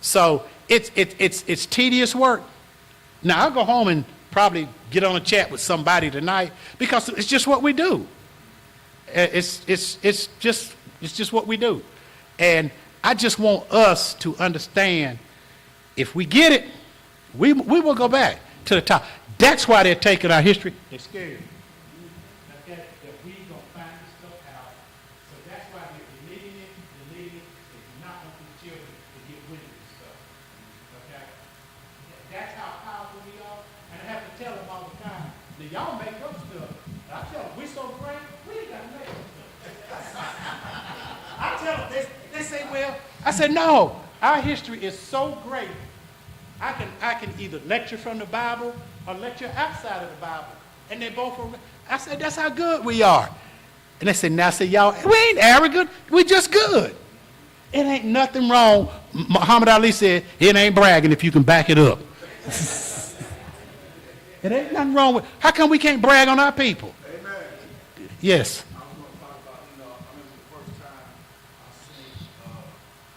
So it's tedious work. Now, I'll go home and probably get on a chat with somebody tonight because it's just what we do. It's just what we do. And I just want us to understand, if we get it, we will go back to the top. That's why they're taking our history. They're scared. Okay? That we going to find this stuff out. So that's why they're deleting it. They do not want these children to get wind of this stuff. Okay? That's how powerful we are. And I have to tell them all the time, that y'all make up stuff. And I tell them, we're so great, we ain't got to make up stuff. I tell them, they say, well, I said, no, our history is so great. I can either lecture from the Bible or lecture outside of the Bible. And they both are, I said, that's how good we are. And they said, now, I said, y'all, we ain't arrogant, we just good. It ain't nothing wrong. Muhammad Ali said, it ain't bragging if you can back it up. It ain't nothing wrong with, how come we can't brag on our people? Amen. Yes. I was going to talk about, I remember the first time I seen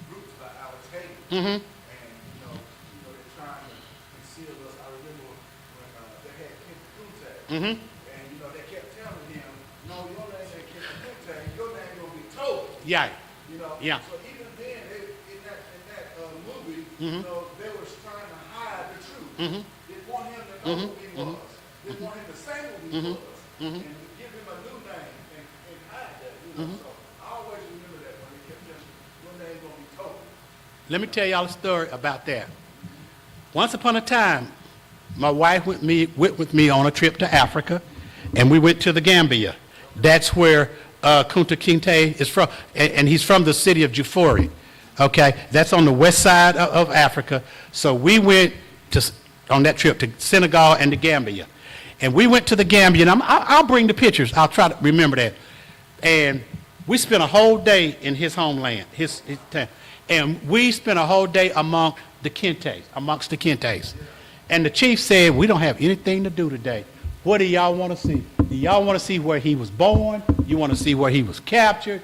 groups like our table. Mm-hmm. And, they're trying to conceal us. I remember when they had Kent Kunte. Mm-hmm. And, they kept telling him, no, your name ain't Kent Kunte, your name going to be Toby. Yeah. Yeah. So even then, in that movie, Mm-hmm. they were trying to hide the truth. Mm-hmm. They want him to know who he was. They want him to say who he was. And give him a new name and hide that. So I always remember that when they kept telling me, your name going to be Toby. Let me tell y'all a story about that. Once upon a time, my wife went with me on a trip to Africa, and we went to the Gambia. That's where Kunta Kinte is from, and he's from the city of Jufori. Okay, that's on the west side of Africa. So we went on that trip to Senegal and the Gambia. And we went to the Gambia, and I'll bring the pictures. I'll try to remember that. And we spent a whole day in his homeland, his town. And we spent a whole day amongst the Kintes. And the chief said, we don't have anything to do today. What do y'all want to see? Do y'all want to see where he was born? You want to see where he was captured?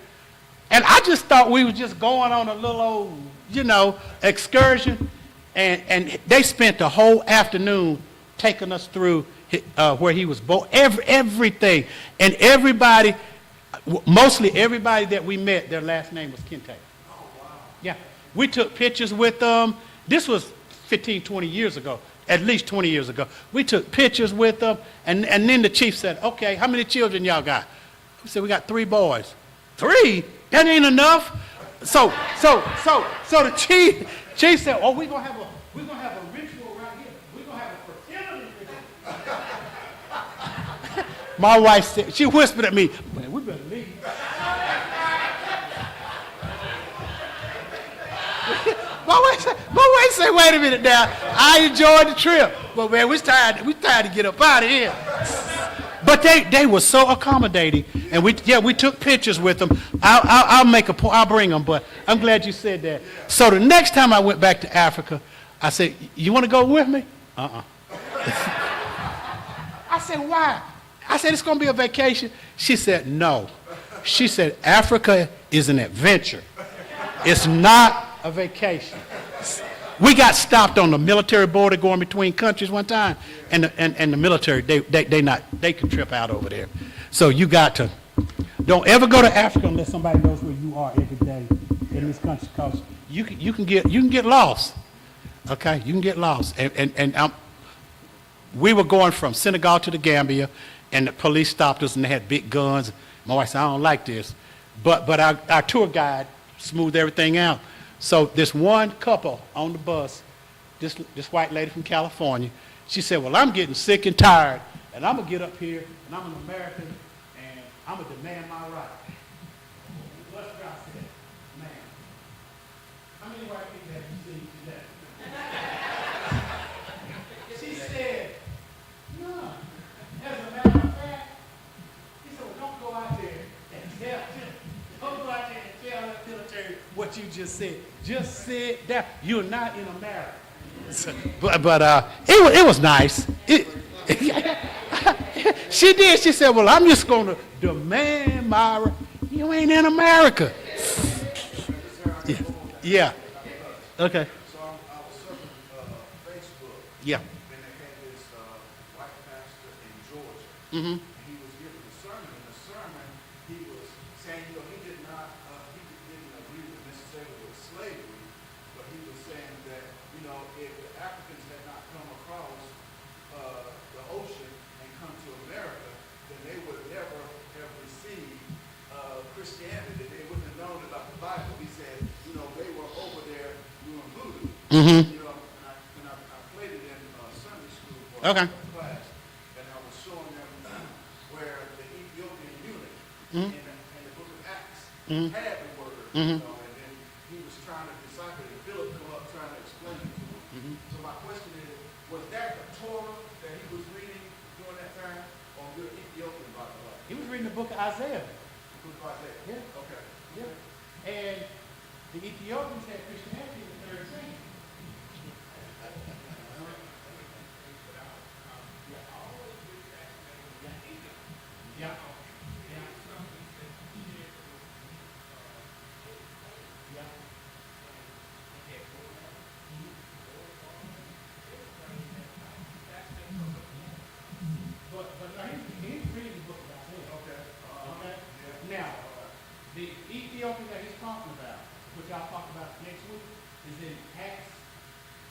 And I just thought we were just going on a little old, excursion. And they spent the whole afternoon taking us through where he was born, everything. And everybody, mostly everybody that we met, their last name was Kinte. Oh, wow. Yeah. We took pictures with them. This was 15, 20 years ago. at least 20 years ago. We took pictures with them, and then the chief said, okay, how many children y'all got? We said, we got 3 boys. 3? That ain't enough. So the chief said, oh, we're gonna have a ritual right here. We're gonna have a fertility ritual. My wife said, she whispered at me, man, we better leave. My wife said, wait a minute now. I enjoyed the trip. But man, we tired to get up out of here. But they were so accommodating, and we took pictures with them. I'll bring them, but I'm glad you said that. So the next time I went back to Africa, I said, you want to go with me? I said, why? I said, it's going to be a vacation. She said, no. She said, Africa is an adventure. It's not a vacation. We got stopped on the military border going between countries one time, and the military, they can trip out over there. So you got to, don't ever go to Africa unless somebody knows where you are every day in this country, because you can get lost. Okay, you can get lost. We were going from Senegal to the Gambia, and the police stopped us, and they had big guns. My wife said, I don't like this. But our tour guide smoothed everything out. So this one couple on the bus, this white lady from California, she said, well, I'm getting sick and tired, and I'm going to get up here, and I'm an American, and I'm going to demand my right. The bus driver said, ma'am, how many white people have you seen today? She said, none. As a matter of fact, he said, well, don't go out there and tell that military what you just said. Just sit down. You're not in America. But it was nice. She did. She said, well, I'm just going to demand my right. You ain't in America. Yeah. Okay. So I was surfing Facebook. Yeah. And they had this white pastor in Georgia. Mm-hmm. And he was giving a sermon. In the sermon, he was saying, he didn't agree necessarily with slavery, but he was saying that, if the Africans had not come across the ocean and come to America, then they would have never have received Christianity. They wouldn't have known about the Bible. He said, they were over there doing voodoo. Mm-hmm. And I played it in Sunday school for Okay. a class, and I was showing them where the Ethiopian eunuch Mm-hmm. in the book of Acts Mm-hmm. had the word, Mm-hmm. and then he was trying to decipher it, and Philip come up trying to explain it to him. Mm-hmm. So my question is, was that the Torah that he was reading during that time, or the Ethiopian Bible? He was reading the book of Isaiah. The book of Isaiah? Yeah. Okay. Yeah. And the Ethiopians had Christianity in the 3rd century. Yeah. But now he's reading the book of Isaiah. Okay. Okay? Yeah. Now, the Ethiopian that he's talking about, which I'll talk about next week, is in Acts,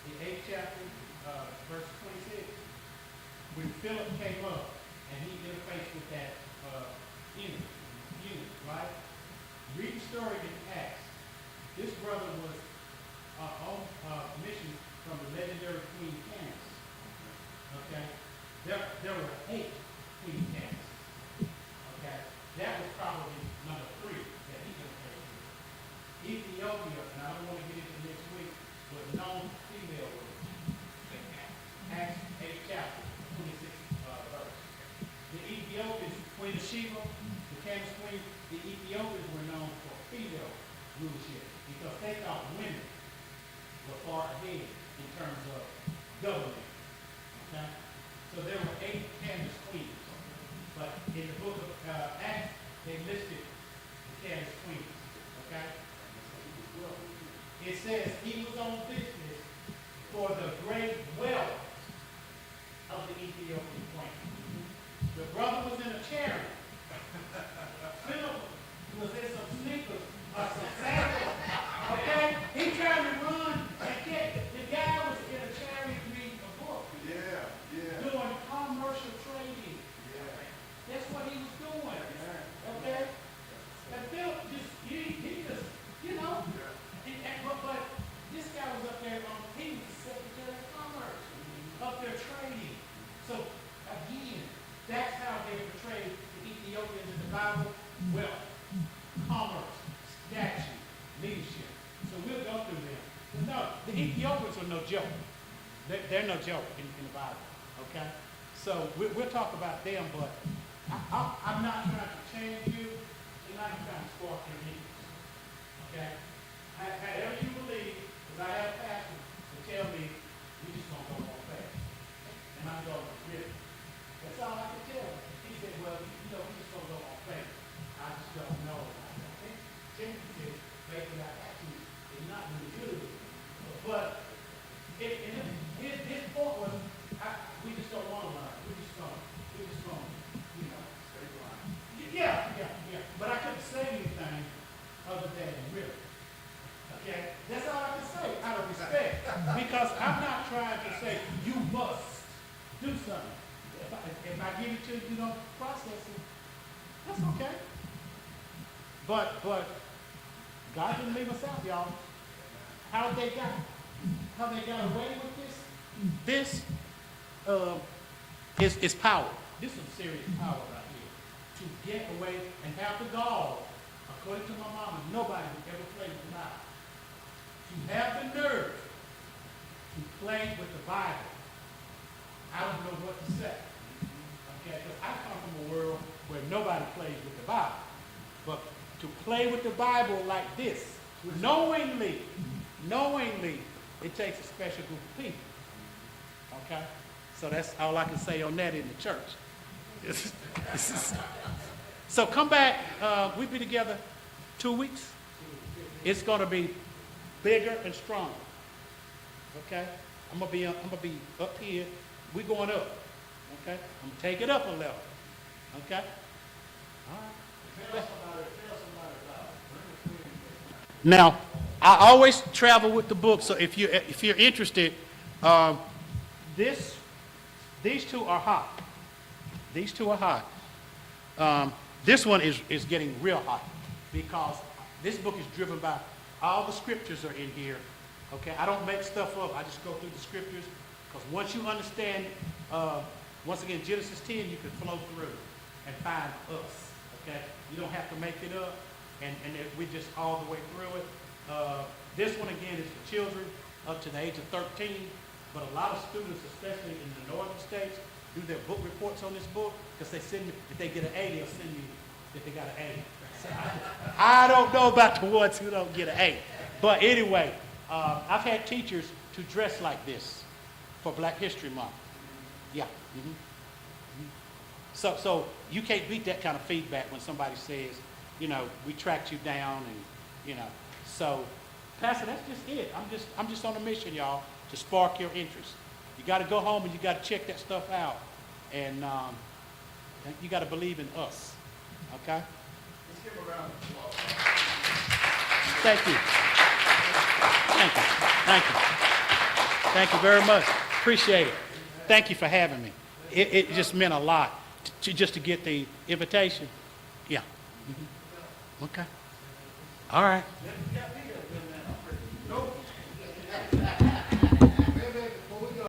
the 8th chapter, verse 26. When Philip came up and he interfaced with that eunuch, right? Read the story in Acts. This brother was on mission from the legendary Queen Candace. Okay? There were 8 Queen Candaces. Okay? That was probably number 3 that he interfaced with. Ethiopia, and I don't want to get into next week, was known female with Acts 8th chapter, 26th verse. The Ethiopians, Queen of Sheba, the Candace Queen, the Ethiopians were known for female rulership because they thought women were far ahead in terms of government. Okay? So there were 8 Candace queens. But in the book of Acts, they listed the Candace queens. Okay? It says he was on business for the great wealth of the Ethiopian queen. The brother was in a chariot. Philip was in some sneakers or some sandals. Okay? He tried to run and get. The guy was in a chariot reading a book. That's how they portray the Ethiopians in the Bible. Wealth, commerce, statue, leadership. So we'll go through them. But no, the Ethiopians are no joke. They're no joke in the Bible, okay? So we'll talk about them, but I'm not trying to change you. Tonight I'm trying to spark your needs, okay? However you believe, because I have a pastor to tell me, we just going to go on faith. And I'm going, really? That's all I can tell him. He said, well, we just going to go on faith. I just don't know. I think Timothy said, faith without action is not really good. But his point was, we just don't want to learn. We just don't, stay blind. Yeah. But I couldn't say anything other than really. Okay? That's all I can say out of respect. Because I'm not trying to say, you must do something. If I give it to you, process it, that's okay. But God didn't leave us out, y'all. How they got away with this? This is power. This is serious power right here. To get away and have the gall, according to my mama, nobody would ever play with the Bible. To have the nerve to play with the Bible. I don't know what to say. Okay, because I come from a world where nobody plays with the Bible. But to play with the Bible like this, knowingly, it takes a special group of people. Okay? So that's all I can say on that in the church. So come back. We'll be together 2 weeks. It's going to be bigger and stronger. Okay? I'm gonna be up here. We're going up. Okay? I'm gonna take it up a level. Okay? All right. Tell somebody about it. Now, I always travel with the book, so if you're interested, these two are hot. These two are hot. This one is getting real hot because this book is driven by all the scriptures are in here. Okay, I don't make stuff up. I just go through the scriptures because once you understand, once again, Genesis 10, you can flow through and find us. Okay, you don't have to make it up, and we just all the way through it. This one again is for children up to the age of 13, but a lot of students, especially in the northern states, do their book reports on this book because they send me, if they get an A, they'll send you if they got an A. So I don't know about the ones who don't get an A, but anyway, I've had teachers to dress like this for Black History Month. Yeah. Mm-hmm. Mm-hmm. So you can't beat that kind of feedback when somebody says, we tracked you down and, So, Pastor, that's just it. I'm just on a mission, y'all, to spark your interest. You got to go home and you got to check that stuff out, and you got to believe in us. Okay? Let's give a round of applause. Thank you. Thank you very much. Appreciate it. Thank you for having me. It just meant a lot just to get the invitation. Yeah. Mm-hmm. Okay. All right.